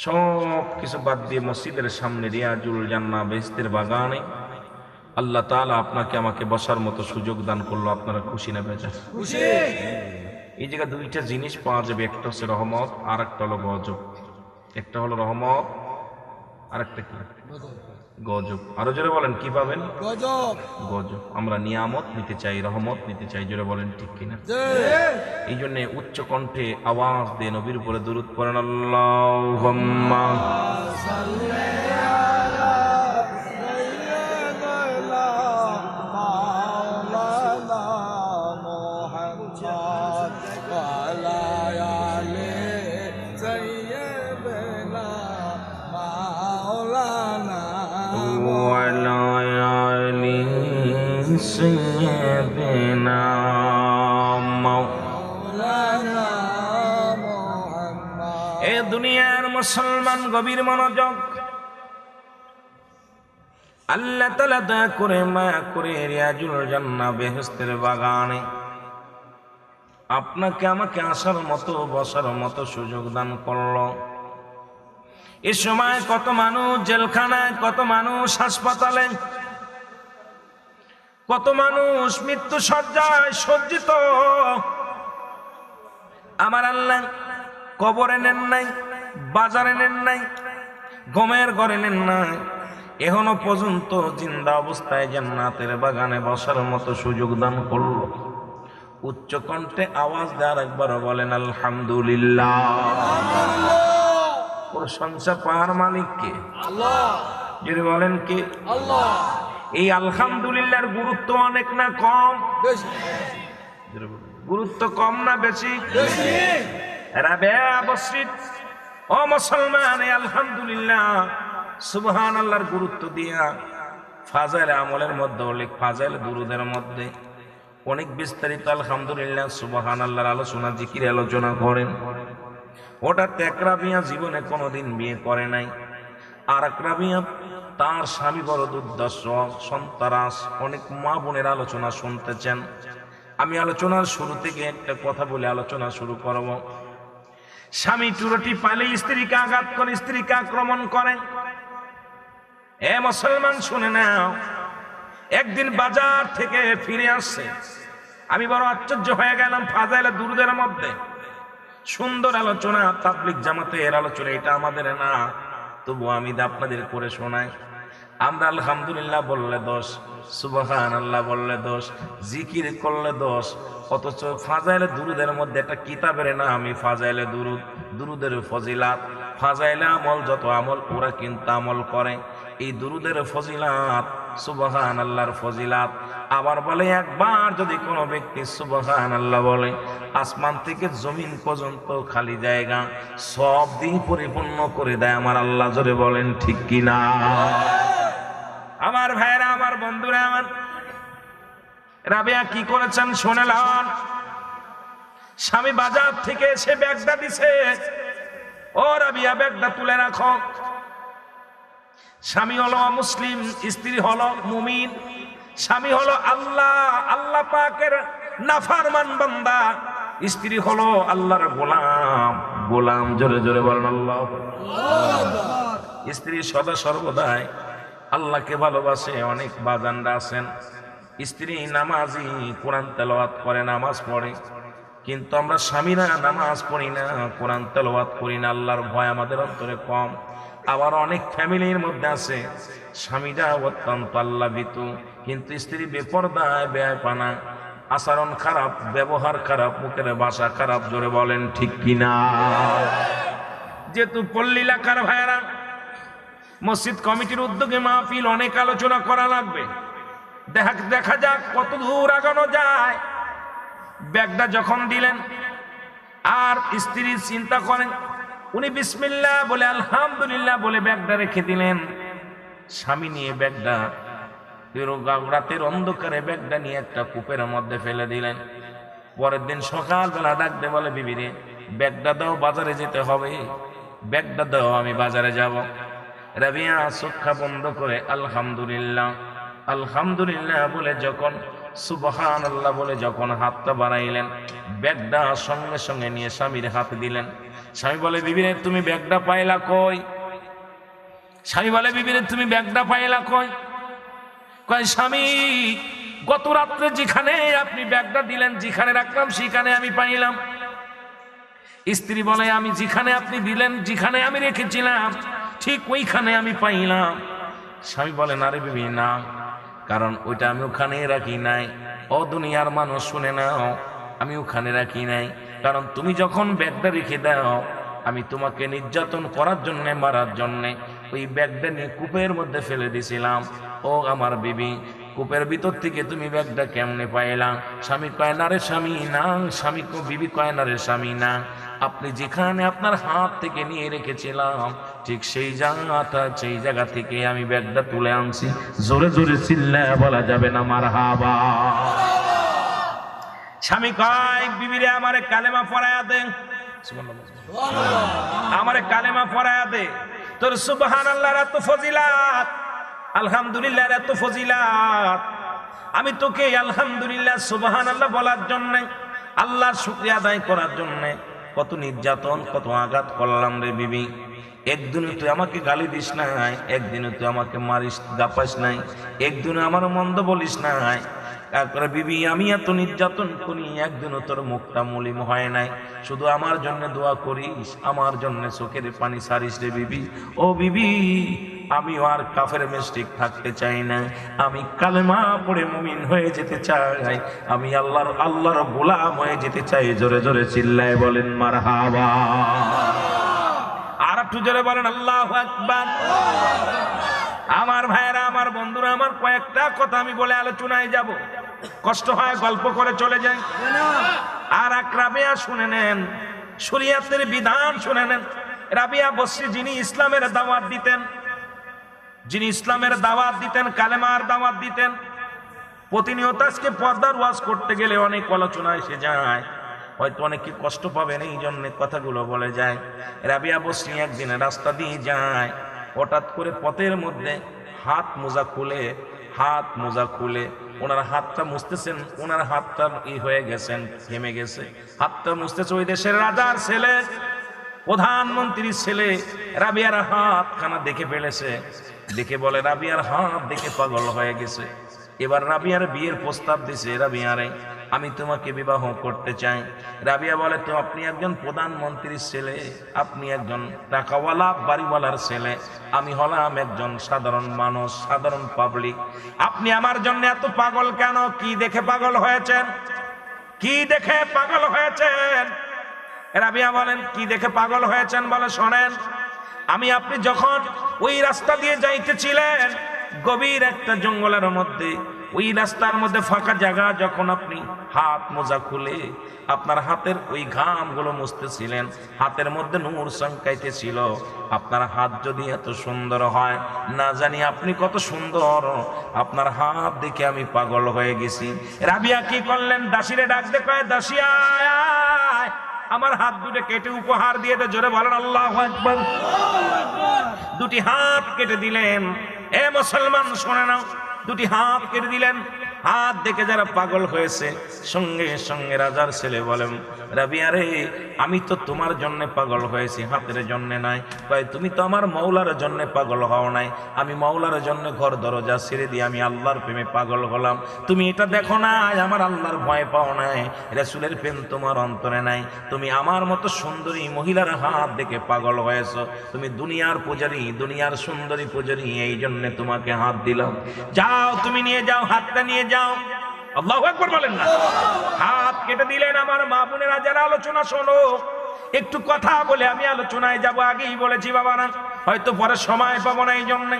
সব কিছু বাদ দিয়ে মসজিদের সামনে রিয়াজুল জান্নাহ বেহেশতের বাগানে আল্লাহ তাআলা আপনাকে আমাকে বসার মতো সুযোগ দান করলো। আপনারা খুশি না বেজার? খুশি। এই জায়গায় দুইটা জিনিস পাওয়া যাবে, একটা হচ্ছে রহমত, আর একটা হলো গজব। একটা হলো রহমত, আর একটা কি? গজব। আরো জোরে বলেন কি পাবেন? গজব। গজব। আমরা নিয়ামত নিতে চাই, রহমত নিতে চাই, জোরে বলেন ঠিক কিনা? এই জন্য উচ্চ কণ্ঠে আওয়াজ দিয়ে নবীর উপরে দুরূদ পড়েন, আল্লাহুম্মা سيدنا مولانا محمد। এ দুনিয়ার মুসলমান গভীর মনোযোগ। আল্লাহ তাআলা দয়া করে মায়া করে রিয়াজুল জান্নাহ বেহেশতের বাগানে আপনাকে আমাকে আসার মতো, বসার মতো সুযোগ দান করলো। এ সময় কত মানুষ জেলখানায়, কত মানুষ হাসপাতালে, কত মানুষ মৃত্যু সজ্জায় সজ্জিত। আমার আল্লাহ কবরে নেন নাই, বাজারে নেন নাই, গমের ঘরে নেন নাই, এখনো পর্যন্ত জিন্দা অবস্থায় জান্নাতের বাগানে বসার মতো সুযোগ দান করল। উচ্চ কণ্ঠে আওয়াজ দেওয়ার একবার বলেন আলহামদুলিল্লাহ। প্রশংসা পাওয়ার মালিক কে? আল্লাহ। যদি বলেন কে? আল্লাহ। এই আলহামদুলিল্লাহর গুরুত্ব অনেক না কম? বেশি। গুরুত্ব কম না বেশি? বেশি। রাবে অবশ্যই ও মুসলমান, এই আলহামদুলিল্লাহ সুবহানাল্লাহর গুরুত্ব দিয়া ফাজাইল আমলের মধ্যে উল্লেখ, ফাজাইল দুরুদের মধ্যে অনেক বিস্তারিত আলহামদুলিল্লাহ সুবহানাল্লাহর আলোচনা, জিকির আলোচনা করেন। ওটা এক রাবিয়া জীবনে কোনোদিন বিয়ে করে নাই, আর এক রাবিয়া তার স্বামী বড় দুর্দর্শ সন্তারাস, অনেক মা বোনের আলোচনা শুনতেছেন। আমি আলোচনার শুরু থেকে একটা কথা বলে আলোচনা শুরু করব। স্বামী চুরোটি পাইলে স্ত্রীকে আঘাত করে, স্ত্রীকে আক্রমণ করেন। এ মুসলমান শুনে নাও, একদিন বাজার থেকে ফিরে আসছে, আমি বড় আশ্চর্য হয়ে গেলাম। ফাজাইলে দুরুদের মধ্যে সুন্দর আলোচনা, তাবলিগ জামাতের আলোচনা, এটা আমাদের না, তবু আমি আপনাদের করে শোনাই। আমরা আলহামদুলিল্লাহ বললে দোষ, সুবহানাল্লাহ বললে দোষ, জিকির করলে দোষ, অথচ ফাজাইলে দুরুদের মধ্যে একটা কিতাবের নাম আমি ফাজাইলে দুরুদ, দুরুদের ফজিলাত, ফাজাইলে আমল, যত আমল ওরা কিন্তু আমল করে। এই দুরুদের ফজিলাত, সুবহানাল্লাহর ফজিলাত। আবার বলে একবার যদি কোনো ব্যক্তি সুবহানাল্লাহ বলে, আসমান থেকে জমিন পর্যন্ত খালি জায়গা সব দিন পরিপূর্ণ করে দেয় আমার আল্লাহ। জোরে বলেন ঠিক কিনা? আমার ভাইরা, আমার বন্ধুরা, আমার রাবেয়া কি করেছেন শুনলেন? স্বামী বাজার থেকে এসে ব্যাগটা দিছে, ও রাবিয়া ব্যাগটা তুলে রাখো। স্বামী হলো মুসলিম, স্ত্রী হলো মুমিন। স্বামী হলো আল্লাহ পাকের নাফরমান বান্দা, স্ত্রী হলো আল্লাহর গোলাম। জোরে জোরে বলেন আল্লাহ। স্ত্রী সদা সর্বদাই আল্লাহকে ভালোবাসে। অনেক বাজানরা আছেন, স্ত্রী নামাজি, কোরআন তেলাওয়াত করে, নামাজ পড়ে, কিন্তু আমরা স্বামীরা নামাজ পড়ি না, কোরআন তেলাওয়াত করি না, আল্লাহর ভয় আমাদের অন্তরে কম। আবার অনেক ফ্যামিলির মধ্যে আছে স্বামীরা অত্যন্ত আল্লাহভীতু, কিন্তু স্ত্রী বেপরদায়, বেয়াপানা, আচরণ খারাপ, ব্যবহার খারাপ, মুখের ভাষা খারাপ। জোরে বলেন ঠিক কিনা? যেহেতু পল্লী এলাকার ভাইয়েরা, মসজিদ কমিটির উদ্যোগে মাহফিল, অনেক আলোচনা করা লাগবে। দেখা যাক কত দূর আগানো যায়। ব্যাগটা যখন দিলেন, আর স্ত্রী চিন্তা করেন, উনি বিসমিল্লাহ বলে আলহামদুলিল্লাহ বলে ব্যাগটা রেখে দিলেন। স্বামী নিয়ে ব্যাগটা রাতের অন্ধকারে ব্যাগটা নিয়ে একটা কূপের মধ্যে ফেলে দিলেন। পরের দিন সকালবেলা ডাকতে বলে, বিবি রে ব্যাগটা দাও, বাজারে যেতে হবে, ব্যাগটা দাও, আমি বাজারে যাব। রাবিয়া চোখা বন্ধ করে আলহামদুলিল্লাহ আলহামদুলিল্লাহ বলে যখন সুবহানাল্লাহ বলে যখন হাতটা বাড়াইলেন, ব্যাগটা সঙ্গে সঙ্গে নিয়ে স্বামীর হাতে দিলেন। স্বামী বলে, বিবিরে তুমি ব্যাগটা পাইলা কই? স্বামী বলে, বিবিরে তুমি ব্যাগটা পাইলা কই? কয়, স্বামী গত রাত্রে যেখানে আপনি ব্যাগটা দিলেন, যেখানে রাখলাম সেখানে আমি পাইলাম। স্ত্রী বলে, আমি যেখানে আপনি দিলেন, যেখানে আমি রেখেছিলাম ঠিক ওইখানে আমি পাইলাম। স্বামী বলে, না রে বিবি না, কারণ ওইটা আমি ওখানে রাখি নাই। ও দুনিয়ার মানুষ শুনে নাও, আমি ওখানে রাখি নাই, কারণ তুমি যখন ব্যাগটা রেখে দাও, আমি তোমাকে নির্যাতন করার জন্য, মারার জন্য ওই ব্যাগটা নিয়ে কূপের মধ্যে ফেলে দিয়েছিলাম। ও আমার বিবি, কূপের ভিতর থেকে তুমি ব্যাগটা কেমনে পাইলা? স্বামী কয়, না রে স্বামী না। স্বামী বিবি কয়, না রে স্বামী না, আপনি যেখানে আপনার হাত থেকে নিয়ে রেখেছিলাম ঠিক সেই জায়গা থেকে আমি ব্যাগটা তুলে আনছি। জোরে জোরে চিল্লায় বলা যাবে না মারহাবা। স্বামী কয়, বিবিরে আমারে কালেমা পড়ায়া দে, আমারে কালেমা পড়ায়া দে। তোর সুবহানাল্লাহর এত ফজিলাত, আলহামদুলিল্লাহর এত ফজিলাত, আমি তোকে আলহামদুলিল্লাহ সুবহানাল্লাহ বলার জন্য, আল্লাহর শুকরিয়া আদায় করার জন্য কত নির্যাতন, কত আঘাত করলাম রে বিবি। একদিনও তুই আমাকে গালি দিস নাই, একদিনও তুই আমাকে মারিস, গাপাস নাই, একদিনও আমার মন্দ বলিস নাই। তারপরে বিবি, আমি এত নির্যাতন করি, একদিনও তোর মুখটা মলিন হয় নাই। শুধু আমার জন্য দোয়া করিস, আমার জন্য চোখের পানি সারিস রে বিবি। ও বিবি, আমি আর কাফের মিস্টেক থাকতে চাই না, আমি কালেমা পড়ে মুমিন হয়ে যেতে চাই, আমি আল্লাহর গোলাম হয়ে যেতে চাই। জোরে জোরে চিল্লায় বলেন মারহাবা। আর একটু জোরে বলেন আল্লাহু আকবার। আমার ভাইয়েরা, আমার বন্ধুরা, আমার কয়েকটা কথা আমি বলে আলোচনায় যাব, কষ্ট হয় গল্প করে চলে যাই। আর এক রাবিয়া শুনে নেন, শরীয়তের বিধান শুনে নেন। রাবিয়া বসরি যিনি ইসলামের দাওয়াত দিতেন, যিনি ইসলামের দাওয়াত দিতেন, কালেমার দাওয়াত দিতেন, প্রতিনিয়ত আজকে পর্দার ওয়াজ করতে গেলে অনেক আলোচনা এসে যায়, হয়তো অনেকে কষ্ট পাবেন, এই জন্য কথাগুলো বলে যায়। রাবিয়া বসরি একদিন রাস্তা দিয়ে যায়, হঠাৎ করে পথের মধ্যে হাত মোজা খুলে ওনার হাতটা মুছতেছেন, ওনার হাতটা হয়ে গেছেন, থেমে গেছে। হাতটা মুছতেছে ওই দেশের রাজার ছেলে, প্রধানমন্ত্রীর ছেলে। রাবিয়ার হাতখানা দেখে ফেলেছে, দেখে বলে রাবিয়ার হাত দেখে পাগল হয়ে গেছে। এবার রাবিয়ার বিয়ের প্রস্তাব দিছে, রাবিয়ারে আমি তোমাকে বিবাহ করতে চাই। রাবিয়া বলে, তো আপনি একজন প্রধানমন্ত্রীর ছেলে, আপনি একজন টাকাওয়ালা বাড়িওয়ালার ছেলে, আমি হলাম একজন সাধারণ মানুষ, সাধারণ পাবলিক, আপনি আমার জন্য এত পাগল কেন? কি দেখে পাগল হয়েছেন? কি দেখে পাগল হয়েছেন? রাবিয়া বলেন, কি দেখে পাগল হয়েছেন? বলে, শোনেন, আপনি যখন ওই রাস্তা দিয়ে যাইতেছিলেন, গভীর একটা জঙ্গলের মধ্যে, ওই রাস্তার মধ্যে ফাঁকা জায়গা, যখন আপনি হাত মোজা খুলে আপনার হাতের ওই ঘামগুলো মুছতেছিলেন, হাতের মধ্যে নূর চমকাইতেছিল। আপনার হাত যদি এত সুন্দর হয়, না জানি আপনি কত সুন্দর, আপনার হাত দেখে আমি পাগল হয়ে গেছি। রাবিয়া কি করলেন? দাসীরে ডাক দে, কয়, দাসী আয় আয়, আমার হাত দুটো কেটে উপহার দিয়ে দে। জোরে বলেন আল্লাহু আকবার। দুটি হাত কেটে দিলেন। এ মুসলমান শুনে নাও, দুটি হাত কেটে দিলেন। হাত দেখে যারা পাগল হয়েছে, সঙ্গে সঙ্গে রাজার ছেলে বলেন, রাবিয়া রে, আমি তো তোমার জন্য পাগল হয়েছি, হাতের জন্য নাই। কয়, তুমি তো আমার মৌলার জন্য পাগল হও নাই, আমি মৌলার জন্য ঘর দরজা ছেড়ে দিয়ে আমি আল্লাহর প্রেমে পাগল হলাম। তুমি এটা দেখো না, আমার আল্লাহর ভয় পাও নাই, রাসূলের প্রেম তোমার অন্তরে নাই, তুমি আমার মতো সুন্দরী মহিলার হাত দেখে পাগল হয়েছো। তুমি দুনিয়ার পূজারী, দুনিয়ার সুন্দরী পূজারী, এই জন্য তোমাকে হাত দিলাম। যাও, তুমি নিয়ে যাও, হাতটা নিয়ে যাও। আল্লাহু আকবার বলেন না। হাত কেটে দিলেন। আমার মা বোনেরা যারা আলোচনা শোনো, একটু কথা বলে আমি আলোচনায় যাব। আগেই বলেছি বাবা না, হয়তো পরে সময় পাবো না, এই জন্য।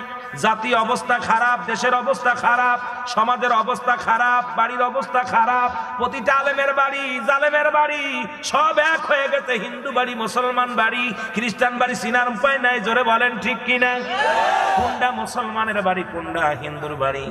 জাতীয় অবস্থা খারাপ, দেশের অবস্থা খারাপ, সমাজের অবস্থা খারাপ, বাড়ির অবস্থা খারাপ, প্রতিটা আলেমের বাড়ি, জালেমের বাড়ি সব এক হয়ে গেছে। হিন্দু বাড়ি, মুসলমান বাড়ি, খ্রিস্টান বাড়ি, চিনার উপায় নাই। জোরে বলেন ঠিক কিনা? কোনটা মুসলমানের বাড়ি, কোনটা হিন্দুর বাড়ি,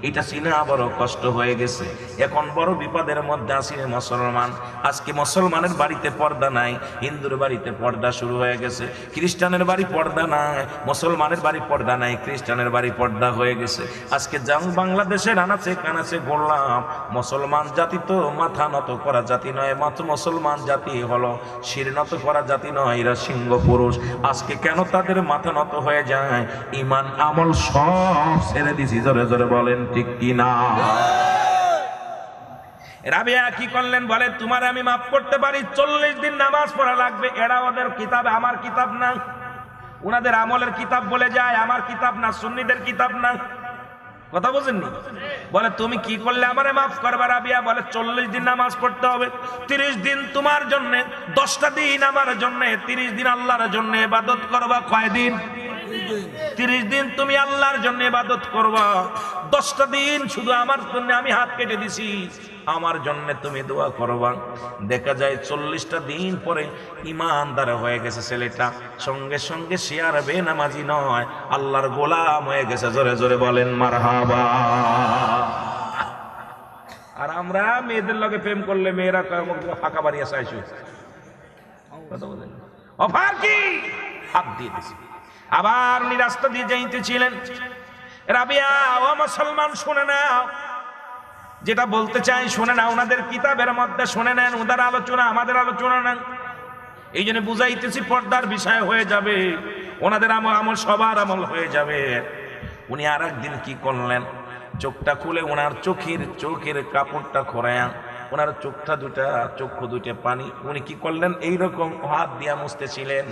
এটা চিনা বড় কষ্ট হয়ে গেছে। এখন বড় বিপদের মধ্যে আছি মুসলমান। আজকে মুসলমানের বাড়িতে পর্দা নাই, হিন্দুর বাড়িতে পর্দা শুরু হয়ে গেছে। খ্রিস্টানের বাড়ি পর্দা নাই, মুসলমানের বাড়ি পর্দা নাই, খ্রিস্টানের বাড়ি পর্দা হয়ে গেছে। আজকে বাংলাদেশের আনাচে কানাচে বললাম, মুসলমান জাতি তো মাথা নত করা জাতি নয়, মাত্র মুসলমান জাতি হলো শির নত করা জাতি নয়, এরা সিংহ পুরুষ। আজকে কেন তাদের মাথা নত হয়ে যায়? ইমান আমল সব ছেড়ে দিছি। জোরে জোরে বলেন ঠিক কিনা? রাবিয়া কি করলেন? বলে, তোমার আমি মাফ করতে পারি, 40 দিন নামাজ পড়া লাগবে। এরা ওদের কিতাব, আমার কিতাব না। ওনাদের আমলের কিতাব বলে যায়, আমার কিতাব না, সুন্নিদের কিতাব না। কথা বুঝেননি? বলে, তুমি কি করলে আমারে মাফ করবা? রাবিয়া বলে, 40 দিন নামাজ পড়তে হবে, 30 দিন তোমার জন্য, 10টা দিন আমার জন্য, 30 দিন আল্লাহর জন্য ইবাদত করবা। কয় দিন? 30 দিন তুমি আল্লাহর জন্য ইবাদত করবা, 10টা দিন শুধু আমার জন্য আমি হাত কেটে দিছি, আমার জন্য তুমি দোয়া করবা। দেখা যায় 40টা দিন পরে ইমানদার হয়ে গেছে ছেলেটা, সঙ্গে সঙ্গে সে আর বেনামাজি নয়, আল্লাহর গোলাম হয়ে গেছে। জোরে জোরে বলেন মারহাবা। আর আমরা মেয়েদের লগে প্রেম করলে মেয়েরা ফাঁকা বাড়ি আসে আইসু, কথা বলেন, অফার কি? হাত দিয়ে দিছি। আবার উনি রাস্তা দিয়ে যাইতেছিলেন। রাবিয়া, ও মুসলমান শুনে নাও, যেটা বলতে চাই শুনে না, ওনাদের কিতাবের মধ্যে শুনে নেন, ওদের আলোচনা আমাদের আলোচনা নেন। এই জন্য বুঝাইতেছি, পর্দার বিষয় হয়ে যাবে, ওনাদের আমল সবার আমল হয়ে যাবে। উনি আর একদিন কি করলেন? চোখটা খুলে ওনার চোখের কাপড়টা খোরায়া, ওনার চক্ষু দুটা পানি, উনি কি করলেন? এইরকম হাত দিয়া মুছতেছিলেন।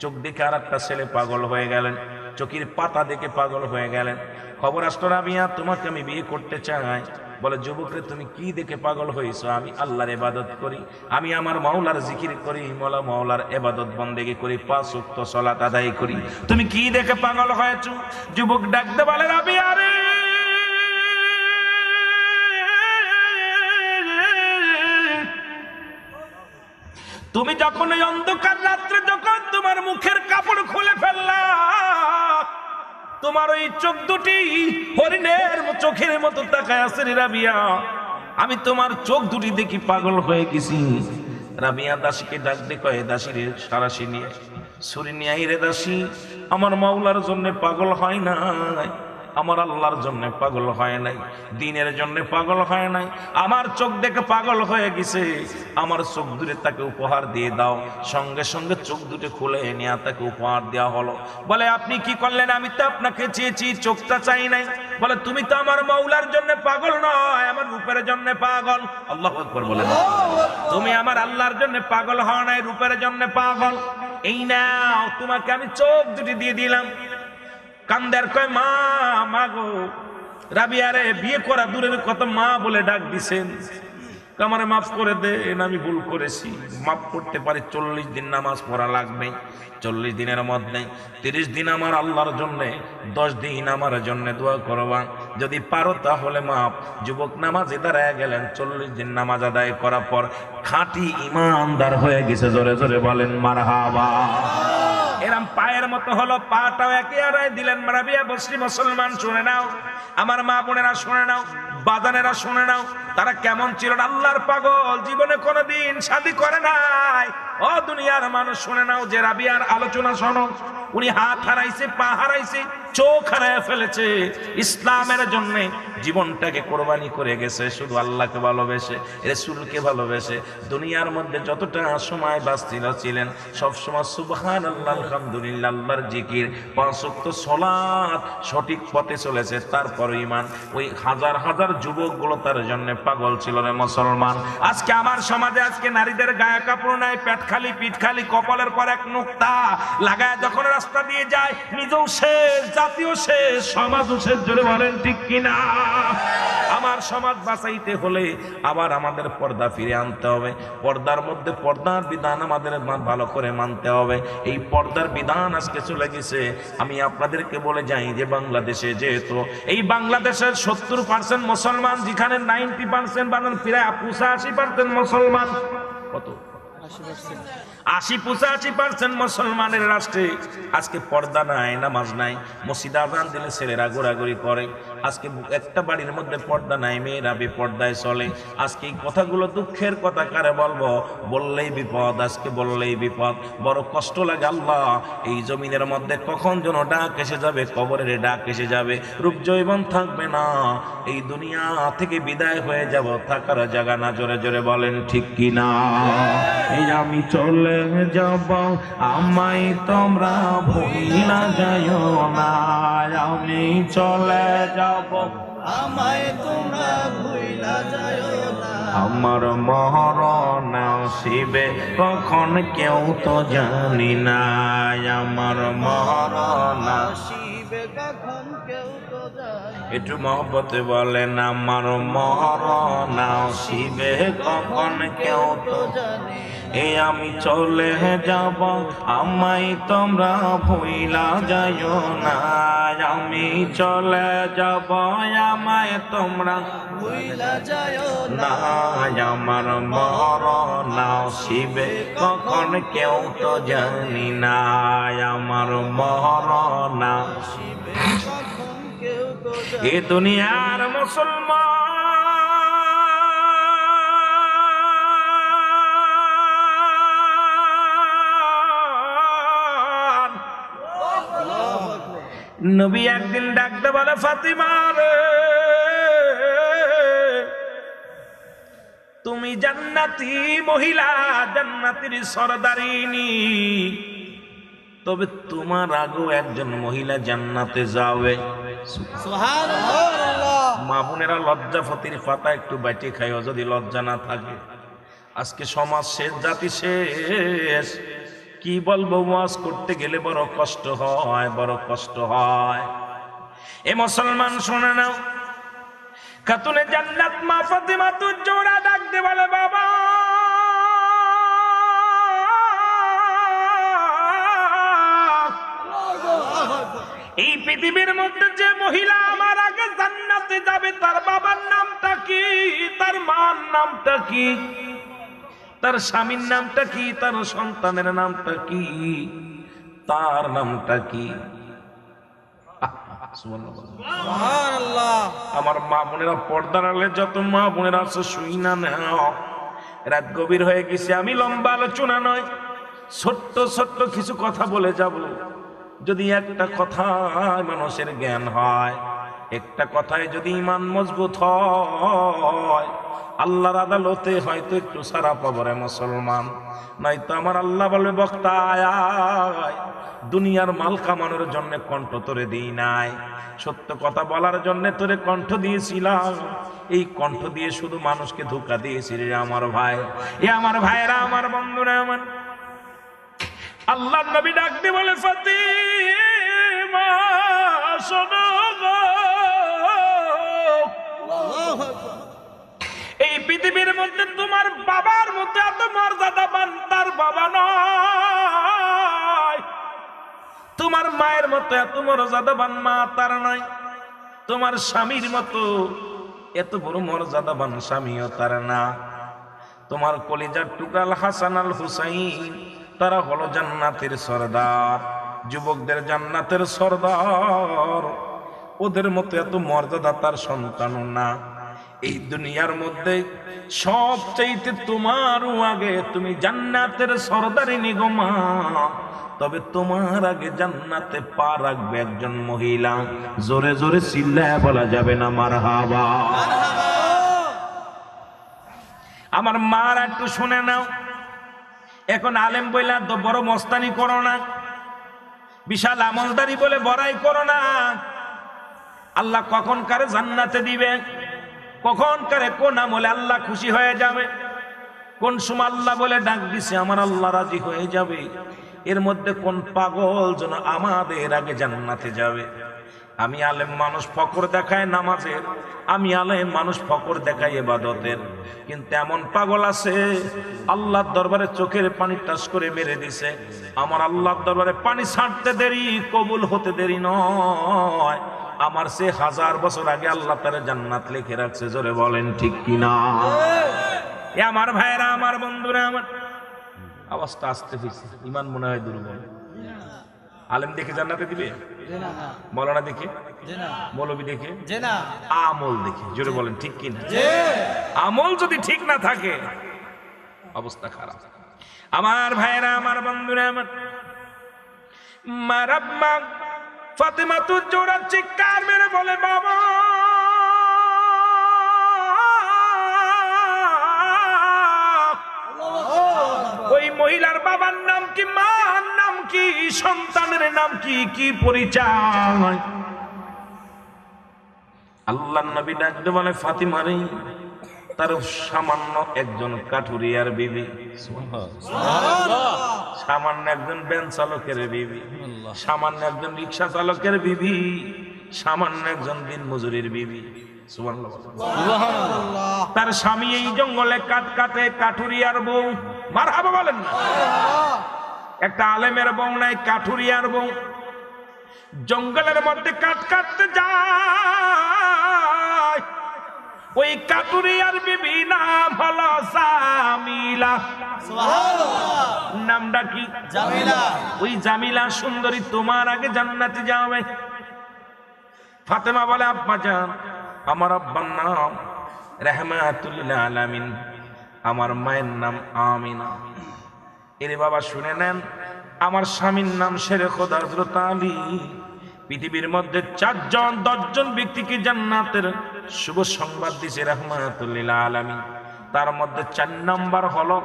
চোখ দেখে আর একটা ছেলে পাগল হয়ে গেলেন, চোখের পাতা দেখে পাগল হয়ে গেলেন। খবর আসতো, রাবিয়া, তোমাকে আমি বিয়ে করতে চাই। বলে, যুবকরে, তুমি কি দেখে পাগল হয়েছো? আমি আল্লাহর ইবাদত করি, আমি আমার মাওলার জিকির করি, মাওলার ইবাদত বন্দেগী করি, 5 ওয়াক্ত সালাত আদায় করি। তুমি কি দেখে পাগল হয়েছো? যুবক ডাকতে বলে, রাবিয়া রে, তুমি যখন ওই অন্ধকার রাত্রে যখন তোমার মুখের কাপড় খুলে ফেললা, তোমার ওই চোখ দুটি হরিণের চোখের মতো তাকায় আছে রে রাবিয়া, আমি তোমার চোখ দুটি দেখি পাগল হয়ে গেছি। রাবিয়া দাসীকে ডাক দে, কয়ে দাসী রে, সারাশি নিয়ে ছুরি নিয়ে আই রে দাসী, আমার মাওলার জন্য পাগল হয় নাই, আমার আল্লাহর জন্য পাগল হয় নাই, দিনের জন্য পাগল হয় নাই, আমার চোখ দেখে পাগল হয়ে গেছে, আমার চোখ দুটো তাকে উপহার দিয়ে দাও। সঙ্গে সঙ্গে চোখ দুটো খুলে নিয়ে তাকে উপহার দেওয়া হলো। বলে আপনি কি করলেন? আমি তো আপনাকে চেয়েছি, চোখটা চাই নাই। বলে তুমি তো আমার মাওলার জন্য পাগল নয়, আমার রূপের জন্য পাগল। আল্লাহু আকবার বলে, তুমি আমার আল্লাহর জন্য পাগল হও নাই, রূপের জন্য পাগল। এই নাও, তোমাকে আমি চোখ দুটি দিয়ে দিলাম। কান্দের কয় মা, মা গো। রাবিয়ারে বিয়ে করা দূরের কত মা বলে ডাক দিছেন। আমারে মাফ করে দেন, আমি ভুল করেছি, মাফ করতে পারি। 40 দিন নামাজ পড়া লাগবে, 40 দিনের মধ্যে 30 দিন আমার আল্লাহর জন্য, 10 দিন আমার জন্য দোয়া করবা, যদি পারো তাহলে মাফ। যুবক নামাজে দাঁড়ায় গেলেন, 40 দিন নামাজ আদায় করার পর খাঁটি ইমানদার হয়ে গেছে। জোরে জোরে বলেন মারহাবা। এরম পায়ের মতো হলো, পাটাও একে আড়াই দিলেন। রাবিয়া বসরি মুসলমান শুনে নাও, আমার মা বোনেরা শুনে নাও, বাজানেরা শুনে নাও, তারা কেমন ছিল। আল্লাহর পাগল, জীবনে কোনোদিন শাদী করে নাই। ও দুনিয়ার মানুষ শুনে নাও, যে রাবিয়ার আলোচনা শোনো। উনি হাত হারাইছে, পা হারাইছে, চোখ হারায় ফেলেছে, ইসলামের জন্য জীবনটাকে কোরবানি করে গেছে। শুধু আল্লাহকে ভালোবেসে, রাসূলকে ভালোবেসে, দুনিয়ার মধ্যে যতটা সময় বাঁচছিল ছিলেন সবসময় সুবহানাল্লাহ, আলহামদুলিল্লাহ, আল্লাহর জিকির, 5 ওয়াক্ত সালাত, সঠিক পথে চলেছে। তারপর ঈমান। ওই হাজার হাজার যুবকগুলো তার জন্য পাগল ছিল রে মুসলমান। আজকে আমার সমাজে আজকে নারীদের গায়ে কাপড় নাই, পেট খালি, পিঠ খালি, কপালের পর এক নুক্তা লাগায় যখন রাস্তা দিয়ে যায়, নিজেও শেষ, জাতীয় শেষ, সমাজও শেষ। জোরে বলেন ঠিক কিনা? আমার সমাজ বাঁচাইতে হলে আবার আমাদের পর্দা ফিরে আনতে হবে। পর্দার মধ্যে পর্দার বিধান আমাদের ভালো করে মানতে হবে। এই পর্দার বিধান আজকে চলে গেছে। আমি আপনাদেরকে বলে যাই যে বাংলাদেশে যেহেতু এই বাংলাদেশের 70% মুসলমান, যেখানে 90% বানান প্রায় 85% মুসলমান, কত 80-85% মুসলমানের রাষ্ট্রে আজকে পর্দা নাই, নামাজ নাই। মসজিদে আযান দিলে ছেলেরা ঘোরাঘুরি করে। আজকে একটা বাড়ির মধ্যে পর্দা নাই, মেয়েরা বেপর্দায় চলে। আজকে এই কথাগুলো দুঃখের কথা, কারে বলবো? বললেই বিপদ, আজকে বললেই বিপদ। বড় কষ্ট লাগে। আল্লাহ, এই জমিনের মধ্যে কখন যেন ডাক এসে যাবে, কবরের ডাক এসে যাবে, রূপ জৈবন থাকবে না, এই দুনিয়া থেকে বিদায় হয়ে যাব, থাকার জায়গা না। জোরে জোরে বলেন ঠিক কিনা? এই আমি চলে যাব, আমায় তোমরা ভুইলা যাইও না, আমি চলে যাব, আমায় তোমরা ভুইলা যাইও না। আমার মরণ আসিবে কখন কেউ তো জানি না, আমার মরণ আসিবে কখন কেউ তো জানে। একটু মহব্বতে বলেন, আমার মরণ আসিবে কখন কেউ তো জানে। এই আমি চলে যাব, আমায় তোমরা ভুইলা যাইও না, আমি চলে যাব, আমায় তোমরা ভুইলা যাইও না, আমার মরণ আসিবে কখন কেউ তো জানি না, আমার মরণ আসিবে কখন কেউ তো জানে। এ দুনিয়ার মুসলমান নবী একদিন ডাকতে বলে, ফাতিমা রে, তুমি জান্নাতি মহিলা, জান্নাতের সরদারিনী, তবে তোমার আগেও একজন মহিলা জান্নাতে যাবে। সুবহানাল্লাহ। মা বোনেরা, লজ্জা ফতির পাতা একটু বাইটে খাইও যদি লজ্জা না থাকে। আজকে সমাজ শেষ, জাতি শেষ। কি বলবো, ওয়াজ করতে গেলে বড় কষ্ট হয়, বড় কষ্ট হয়। এ মুসলমান শুনে নাও, খাতুনে জান্নাত মা ফাতিমা তু জোড়া ডাকতে বলে, বাবা এই পৃথিবীর মধ্যে যে মহিলা আমার আগে জান্নাতে যাবে, তার বাবার নামটা কি, তার মার নামটা কি, তার স্বামীর নামটা কি, তার সন্তানের নামটা কি, তার নামটা কি? সুবহানাল্লাহ। সুবহানাল্লাহ। আমার মা বোনেরা, পর্দার আড়ালে যত মা বোনেরা আছে, শুই না নাও। রাত গভীর হয়ে গেছে, আমি লম্বা আলোচনা নয়, ছোট্ট ছোট্ট কিছু কথা বলে যাব। যদি একটা কথায় মানুষের জ্ঞান হয়, একটা কথায় যদি ঈমান মজবুত হয়, আল্লাহর আদালতে হয়তো একটু সারা পাবো রে মুসলমান। নয়তো আমার আল্লাহ বলবে, বক্তা আয় আয়, দুনিয়ার মাল কামানোর জন্য কণ্ঠ তোরে দিই নাই, সত্য কথা বলার জন্য তোরে কণ্ঠ দিয়েছিলাম। এই কণ্ঠ দিয়ে শুধু মানুষকে ধোঁকা দিয়েছি রে আমার ভাই। এ আমার ভাইরা, আমার বন্ধুরা, আমার আল্লাহর নবী ডাক দিয়ে বলে, ফাতিমা শোনো গো, আল্লাহু আকবার। এই পৃথিবীর মধ্যে তোমার বাবার মতো এত মর্যাদাবান তার বাবা নয়, তোমার মায়ের মতো এত মর্যাদাবান মা তার নয়, তোমার স্বামীর মতো এত বড় মর্যাদাবান স্বামীও তার না। তোমার কলিজার টুকরা হাসান আল হুসাইন, তারা হলো জান্নাতের সরদার, যুবকদের জান্নাতের সরদার। ওদের মতো এত মর্যাদা তার সন্তানও না। এই দুনিয়ার মধ্যে সবচাইতে তোমারও আগে তুমি জান্নাতের সরদারিনী গো মা। তবে তোমার আগে জান্নাতে পা রাখবে একজন মহিলা। জোরে জোরে চিল্লায়া বলা যাবে না মারহাবা। আমার মার একটু শুনে নাও। এখন আলেম বইলা তো বড় মস্তানি করো না, বিশাল আমলদারি বলে বড়াই করো না। আল্লাহ কখন কারে জান্নাতে দিবে, কখন কারে কোন আমলে আল্লাহ খুশি হয়ে যাবে, কোন সময় আল্লাহ বলে ডাক দিছে আমার আল্লাহ রাজি হয়ে যাবে, এর মধ্যে কোন পাগল যেন আমাদের আগে জান্নাতে যাবে। আমি আলেম মানুষ ফকর দেখায় নামাজের, আমি আলেম মানুষ ফকর দেখায় ইবাদতের, কিন্তু এমন পাগল আছে আল্লাহর দরবারে চোখের পানি টাস করে মেরে দিছে। আমার আল্লাহর দরবারে পানি ছাড়তে দেরি, কবুল হতে দেরি নয়। আমার সে 1000 বছর আগে আল্লাহ তার জান্নাত লিখে রাখছে। জোরে বলেন ঠিক কিনা? এ আমার ভাইরা, আমার বন্ধুরা, আমার আওয়াজটা আসতে হয়েছে, ইমান মনে হয় দুর্বল। আলেম দেখে জান্নাতে দিবে? মৌলানা দেখে, মৌলবী দেখে, আমল দেখে। জোরে বলেন ঠিক কিনা? আমল যদি ঠিক না থাকে অবস্থা খারাপ। আমার ভাইরা, আমার বন্ধুরা, আমার মারাম্মা ফাতেমা তু জোরা চিৎকার মেরে বলে, বাবা ওই মহিলার বাবার নাম কি, মার নাম কি, সন্তানের নাম কি, কি পরিচয়? আল্লাহর নবী ডাকতে বলে, ফাতিমা রে, তার সামান্য একজন কাঠুরিয়ার বিবি, সামান্য একজন ভ্যান চালকের বিবি, সামান্য একজন রিক্সা চালকের বিবি, সামান্য একজন দিন মজুরির বিবি। তার স্বামী এই জঙ্গলে কাঠ কাটে, কাঠুরিয়ার বউ। মারহাবা বলেন না? একটা আলেমের বউ নাই, কাঠুরিয়ার বউ। জঙ্গলের মধ্যে কাঠ কাটতে যায়। ওই কাঠুরিয়ার বিবি নাম হলো জামিলা। নামটা কি? জামিলা। ওই জামিলা সুন্দরী তোমার আগে জান্নাতে যাবে। ফাতেমা বলে, আব্বা জান, আমার আব্বার নাম রাহমাতুল লিল আলামিন, আমার মায়ের নাম আমিনা। এরে বাবা শুনে নেন, আমার স্বামীর নাম শেরে খোদা হযরত আলী। পৃথিবীর মধ্যে 4 জন 10 জন ব্যক্তিকে জান্নাতের শুভ সংবাদ দিয়েছে রাহমাতুল লিল আলামিন। তার মধ্যে 4 নাম্বার হলো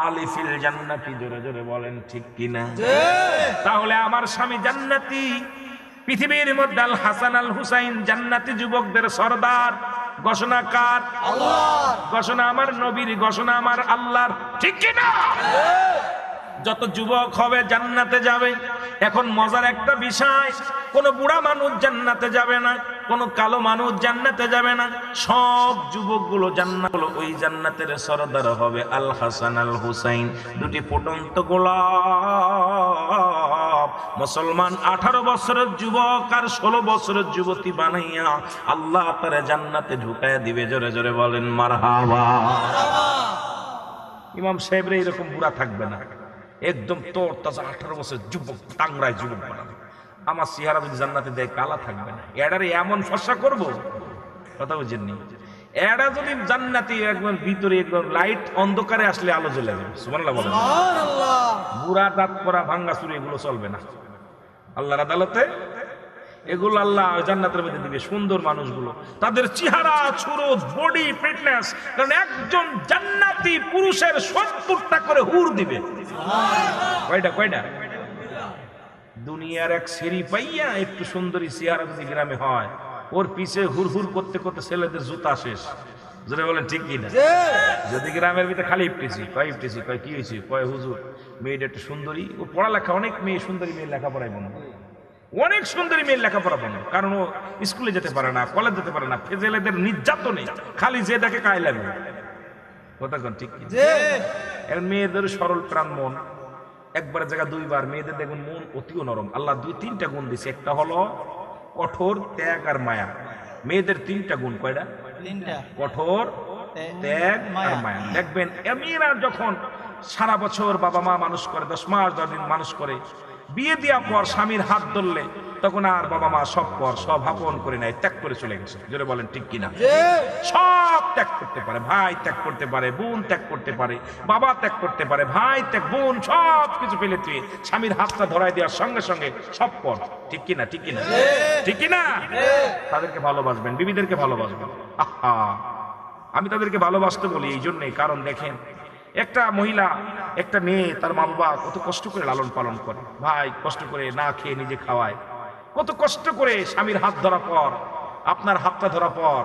আলী ফিল জান্নাতি। জোরে জোরে বলেন ঠিক কিনা? তাহলে আমার স্বামী জান্নাতি। পৃথিবীর মধ্যে আল হাসান আল হুসাইন জান্নাতি যুবকদের সরদার। ঘোষণা কার? আল্লাহর। ঘোষণা আমার নবীর, ঘোষণা আমার আল্লাহর। ঠিক কি না? যত যুবক হবে জান্নাতে যাবে। এখন মজার একটা বিষয়, কোন বুড়া মানুষ জান্নাতে যাবে না, কোন কালো মানুষ জান্নাতে যাবে না। সব যুবকগুলো জান্নাত, ওই জান্নাতের সরদার হবে আল হাসান আল হুসাইন, দুটি ফুটন্ত গোলাপ। মুসলমান 18 বছরের যুবক আর 16 বছরের যুবতী বানাইয়া আল্লাহ তারে জান্নাতে ঢুকাইয়া দিবে। জোরে জোরে বলেন মারহাবা। ইমাম সাহেবরা এরকম বুড়া থাকবে না, একদম তোর তাজা 18 বছরের যুবক, টাংরায় যুবক বানাবে। আমার চেহারা যদি জান্নাতে দেয় কালা থাকবে না, এটারে এমন ফর্সা করব, কথা বুঝেননি? এরা যদি জান্নাতি একদম ভিতরে একদম লাইট, অন্ধকারে আসলে আলো জ্বলে যাবে। সুবহানাল্লাহ বলেন। সুবহানাল্লাহ। বুড়া দাঁত পরা ভাঙ্গা চুরি এগুলো চলবে না আল্লাহর আদালতে। এগুলো আল্লাহ জান্নাতের মধ্যে দিবে সুন্দর মানুষগুলো, তাদের চেহারা সুরত বডি ফিটনেস। কারণ একজন জান্নাতি পুরুষের 70টা করে হুর দিবে। কয়টা? দুনিয়ার এক সেরি পাইয়া একটু সুন্দরী চেহারা যদি গ্রামে হয়, ওর পিছে হুর হুর করতে করতে ছেলেদের জুতা শেষ। জোরে বলেন ঠিক কিনা? যদি গ্রামের ভিতরে খালি ইপটেছি, কয় কি হয়েছে, কয় হুজুর মেয়েটা একটু সুন্দরী, ও পড়ালেখা, অনেক মেয়ে সুন্দরী মেয়ের লেখাপড়ায় বন্ধ, অনেক সুন্দরী মেয়ের লেখাপড়া বন্ধ, কারণ ও স্কুলে যেতে পারে না, কলেজ যেতে পারে না, ফেজেলেদের নির্যাতনে খালি যে দেখে কায় লাগবে। কথা কোন ঠিক কিনা? এখন মেয়েদের সরল প্রাণ মন, একবারের জায়গা দুইবার। মেয়েদের দেখুন মন অতিও নরম, আল্লাহ 2-3টা গুণ দিছে। একটা হলো কঠোর, ত্যাগ আর মায়া। মেয়েদের 3টা গুণ। কয়টা? 3টা। কঠোর, ত্যাগ আর মায়া। দেখবেন মেয়েরা যখন সারা বছর বাবা মা মানুষ করে, 10 মাস 10 দিন মানুষ করে, বিয়ে দেওয়ার পর স্বামীর হাত ধরলে তখন আর বাবা মা সব আপন করে নেয়, ত্যাগ করে চলে গেছে। জোরে বলেন ঠিক কিনা? সব ত্যাগ করতে পারে, ভাই ত্যাগ করতে পারে, বোন ত্যাগ করতে পারে, বাবা ত্যাগ করতে পারে, ভাই ত্যাগ, বোন সব কিছু ফেলে তুই স্বামীর হাতটা ধরাই দেওয়ার সঙ্গে সঙ্গে সব পর। ঠিক কিনা? ঠিক কিনা? ঠিক কিনা? তাদেরকে ভালোবাসবেন, বিবিদেরকে ভালোবাসবেন। আহা, আমি তাদেরকে ভালোবাসতে বলি এই জন্যই, কারণ দেখেন একটা মহিলা, একটা মেয়ে, তার মা বাবা কত কষ্ট করে লালন পালন করে, ভাই কষ্ট করে না খেয়ে নিজে খাওয়ায়, কত কষ্ট করে স্বামীর হাত ধরা পর, আপনার হাতটা ধরা পর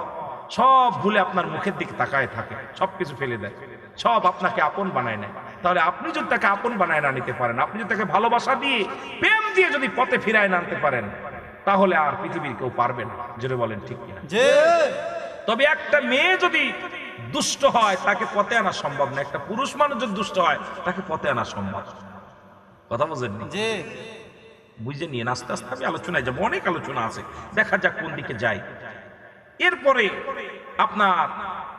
সব ভুলে আপনার মুখের দিকে তাকায় থাকে, সবকিছু ফেলে দেয়, সব আপনাকে আপন বানায় নেয়। তাহলে আপনি যদি তাকে আপন বানায় না নিতে পারেন, আপনি যদি তাকে ভালোবাসা দিয়ে, প্রেম দিয়ে যদি পথে ফিরায় না আনতে পারেন, তাহলে আর পৃথিবীর কেউ পারবে না। জোরে বলেন ঠিক কিনা? তবে একটা মেয়ে যদি দুষ্ট হয় তাকে পথে আনা সম্ভব না, একটা পুরুষ মানুষ যদি দুষ্ট হয় তাকে পথে আনা সম্ভব। কথা বুঝেননি? বুঝে নিয়ে আস্তে আস্তে আমি আলোচনায় যাবো, অনেক আলোচনা আছে, দেখা যাক কোন দিকে যাই। এরপরে আপনার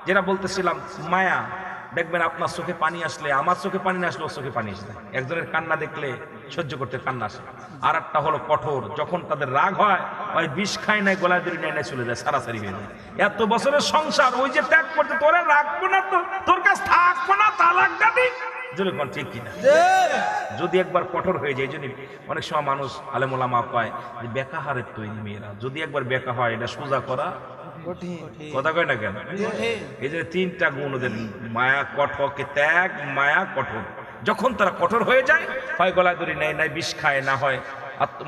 যেটা বলতেছিলাম মায়া, দেখবেন আপনার চোখে পানি আসলে, আমার চোখে পানি না আসলে ওর চোখে পানি আসে। একজনের কান্না দেখলে সহ্য করতে কান্না আসে। আর একটা হলো কঠোর, যখন তাদের রাগ হয় ওই বিষ খায় নাই, গলায় দড়ি নেয় চলে যায়, সারাসারি হয়ে যায়। এত বছরের সংসার, ওই যে ত্যাগ করতে, তোরে রাখবো না, তো তোর কাছে থাকবো না, তালাক দাবি। জোরে বল ঠিক কিনা? যদি একবার কঠোর হয়ে যায়, এই জন্য অনেক সময় মানুষ আলেম ওলামা কয় যে বেকাহারের তৈরি মেয়েরা, যদি একবার বেকা হয় এটা সোজা করা কথা কয় না কেন? এই যে 3টা গুণ ওদের, মায়া, কঠোর, ত্যাগ, মায়া, কঠোর। যখন তারা কঠোর হয়ে যায়, হয় গলায় দড়ি নেয়, নাই বিষ খায়, না হয়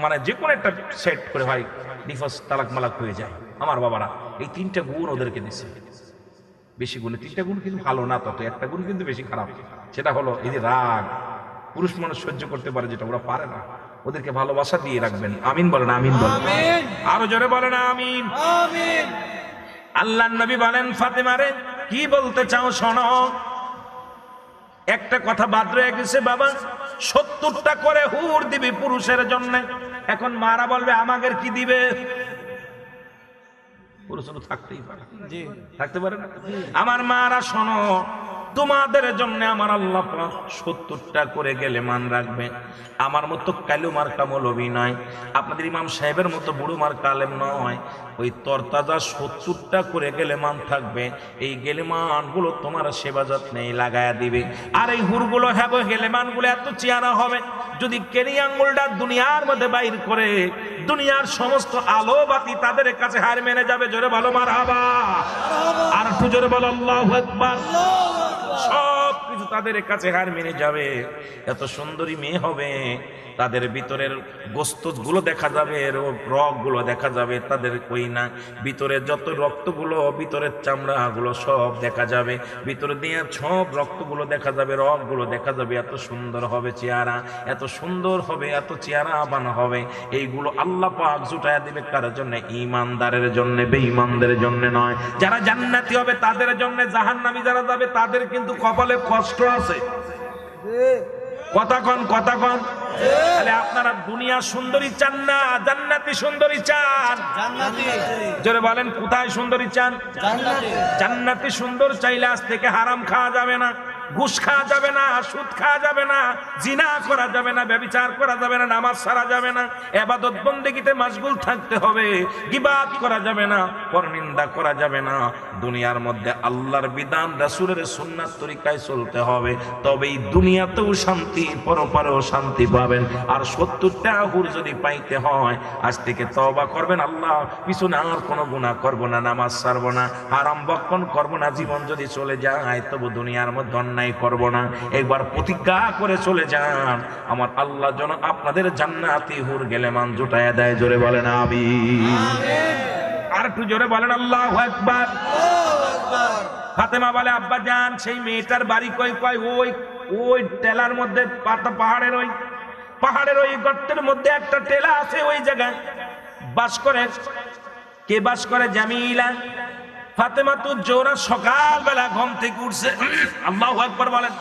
মানে যে কোনো একটা সেট করে হয় ডিভোর্স, তালাক মালাক হয়ে যায়। আমার বাবারা এই 3টা গুণ ওদেরকে দিচ্ছে। বেশি গুণে 3টা গুণ কিন্তু ভালো না, তত একটা গুণ কিন্তু বেশি খারাপ। সেটা হলো এই যে রাগ, পুরুষ মানুষ সহ্য করতে পারে যেটা ওরা পারে না। ওদেরকে ভালোবাসা দিয়ে রাখবেন। আমিন বলেন, আমিন বলেন, আরো জোরে বলেন আমিন। আল্লাহর নবী বলেন ফাতেমারে, কি বলতে চাও শোনো। একটা কথা বাদ রয়ে গেছে বাবা, 70টা করে হুর দিবি পুরুষের জন্য। এখন মারা বলবে আমাদের কি দিবে? পুরুষের থাকতেই পারে, থাকতে পারে না। আমার মারা শোনো, তোমাদের জন্য আমার আল্লাহ 70টা করে গেলে মান রাখবে। আমার মতো কালু মার্কা মৌলবী নয়, আপনাদের ইমাম সাহেবের মতো বুড়ো মার্কা আলেম নয়, ওই তরতাজা 70টা করে গেলে মান থাকবে। এই গেলেমান গুলো তোমার সেবা যত্নে লাগায়া দিবে। আর এই হুরগুলো হ্যাঁ গেলেমান গুলো এত চেহারা হবে, যদি কেনি আঙ্গুলটা দুনিয়ার মধ্যে বাইর করে, দুনিয়ার সমস্ত আলো বাতি তাদের কাছে হার মেনে যাবে। জোরে বলো মারহাবা, আর একটু জোরে বলো আল্লাহু আকবার। সব কিছু তাদের কাছে হার মেনে যাবে। এত সুন্দরী মেয়ে হবে, তাদের ভিতরের গোস্ত গুলো দেখা যাবে, রগ গুলো দেখা যাবে, তাদের কই না ভিতরে যত রক্তগুলো, ভিতরের চামড়া গুলো সব দেখা যাবে, ভিতরে দিয়ে সব রক্তগুলো দেখা যাবে, রগ গুলো দেখা যাবে। এত সুন্দর হবে চেহারা, এত সুন্দর হবে, এত চেহারা বানা হবে। এইগুলো আল্লাহ পাক জুটায়া দিবে কার জন্য? ঈমানদারের জন্য, বেঈমানদের জন্য নয়। যারা জান্নাতি হবে তাদের জন্য, জাহান্নামী যারা যাবে তাদের কিন্তু কপালে কষ্ট আছে। কথা কন, কথা কন। তাহলে আপনারা দুনিয়া সুন্দরী চান না, জান্নাতি সুন্দরী চান? জোরে বলেন, কোথায় সুন্দরী চান? জান্নাতি সুন্দর চাইলে আজ থেকে হারাম খাওয়া যাবে না, ঘুষ খাওয়া যাবে না, সুদ খাওয়া যাবে না, জিনা করা যাবে না, ব্যভিচার করা যাবে না, নামাজ ছাড়া যাবে না, ইবাদত বন্দেগীতে মাশগুল থাকতে হবে, গীবাত করা যাবে না, পরনিন্দা করা যাবে না। দুনিয়ার মধ্যে আল্লাহর বিধান রাসূলের সুন্নাত তরিকায় চলতে হবে, তবেই দুনিয়াতেও শান্তি, পরপারেও শান্তি পাবেন। আর 70টা হুর যদি পাইতে হয়, আজ থেকে তওবা করবেন, আল্লাহ পিছনে আর কোনো গুনাহ করব না, নামাজ ছাড়ব না, হারাম ভক্ষণ করব না। জীবন যদি চলে যায় তবু দুনিয়ার মধ্যে অন্যায় করব না। একবার প্রতিজ্ঞা করে চলে যান, আমার আল্লাহ যেন আপনাদের জান্নাতি হুর গেলেমান জুটায়া দেয়। জোরে বলেন আমিন। আর একটু জোরে বলেন আল্লাহু আকবার। ফাতেমা বলে, আব্বা জান, সেই মেয়েটার বাড়ি কই? কয় ওই টেলার মধ্যে, পাহাড়ের ওই গর্তের মধ্যে একটা টেলা আছে, ওই জায়গায় বাস করে। কে বাস করে? জামিলা। ফাতেমা তো জোরা সকালবেলা ঘুম থেকে উঠছে, আল্লাহু আকবার বলেন।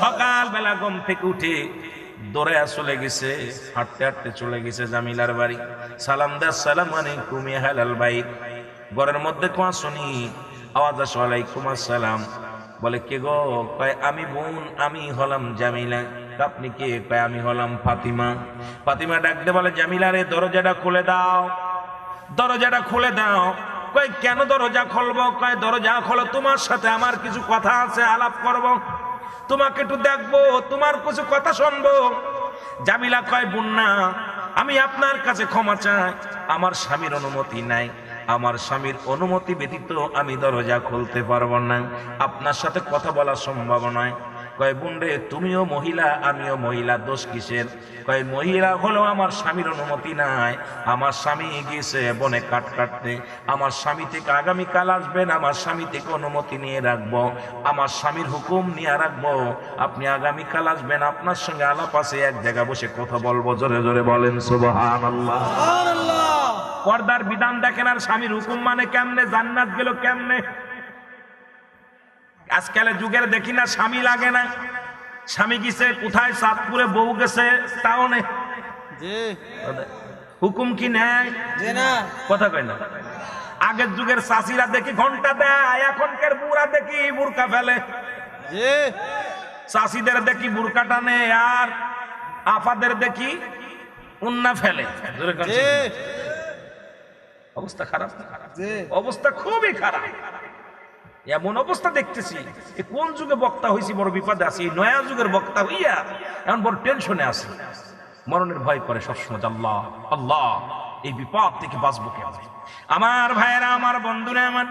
সকালবেলা ঘুম থেকে উঠে দৌড়ে চলে গেছে, হাঁটতে হাঁটতে চলে গেছে জামিলার বাড়ি। সালাম দা, আসসালামু আলাইকুম ইয়া হালাল বাইত। ঘরের মধ্যে কোয়া শুনি আওয়াজ আসে, ওয়ালাইকুম আসসালাম। বলে, কে গো? কয়, আমি বোন, আমি হলাম জামিলা। আপনি কে? কয়, আমি হলাম ফাতিমা। ফাতিমা ডাক দে বলে, জামিলা রে, দরজাটা খুলে দাও, দরজাটা খুলে দাও। কয়, কেন দরজা খুলবো? কয়, দরজা খোলো, তোমার সাথে আমার কিছু কথা আছে, আলাপ করব, তোমাকে একটু দেখবো, তোমার কিছু কথা শুনবো। জামিলা কয়, বুন্না, আমি আপনার কাছে ক্ষমা চাই, আমার স্বামীর অনুমতি নাই, আমার স্বামীর অনুমতি ব্যতীত আমি দরজা খুলতে পারবো না, আপনার সাথে কথা বলা সম্ভব নয়। কয়, বুনরে, তুমিও মহিলা, আমিও মহিলা, দোষ কিসের? কয়, মহিলা হলো আমার স্বামীর অনুমতি নাই, আমার স্বামী গিয়েছে বনে কাঠ কাটতে, আমার স্বামী থেকে আগামীকাল আসবেন, আমার স্বামী থেকে অনুমতি নিয়ে রাখবো, আমার স্বামীর হুকুম নিয়ে রাখবো, আপনি আগামীকাল আসবেন, আপনার সঙ্গে আলাপ আছে, এক জায়গায় বসে কথা বলবো। জোরে জোরে বলেন সুবহানাল্লাহ। পর্দার বিধান দেখেন, আর স্বামীর হুকুম মানে কেমনে? জান্নাত গেল কেমনে? আজকালের যুগের দেখি না, স্বামী লাগে না, স্বামী গেছে কোথায়, চাঁদপুরে, বউ গেছে টাউনে, হুকুম কি নেয়? কথা কয় না। আগের যুগের চাষিরা দেখি ঘন্টা দেয়, এখনকার বুড়া দেখি বুরকা ফেলে। চাষিদের দেখি বুরকা টানে, আর আফাদের দেখি উন্না ফেলে। অবস্থা খারাপ, অবস্থা খুবই খারাপ। এমন অবস্থা দেখতেছি, কোন যুগে বক্তা হয়েছি, বড় বিপদে আছি। নয়া যুগের বক্তা হইয়া এখন বড় টেনশনে আছে, মরণের ভয় করে সবসময়। আল্লাহ আল্লাহ, এই বিপদ থেকে বাঁচবো কেমন? আমার ভাইয়েরা, আমার বন্ধুরা, আমার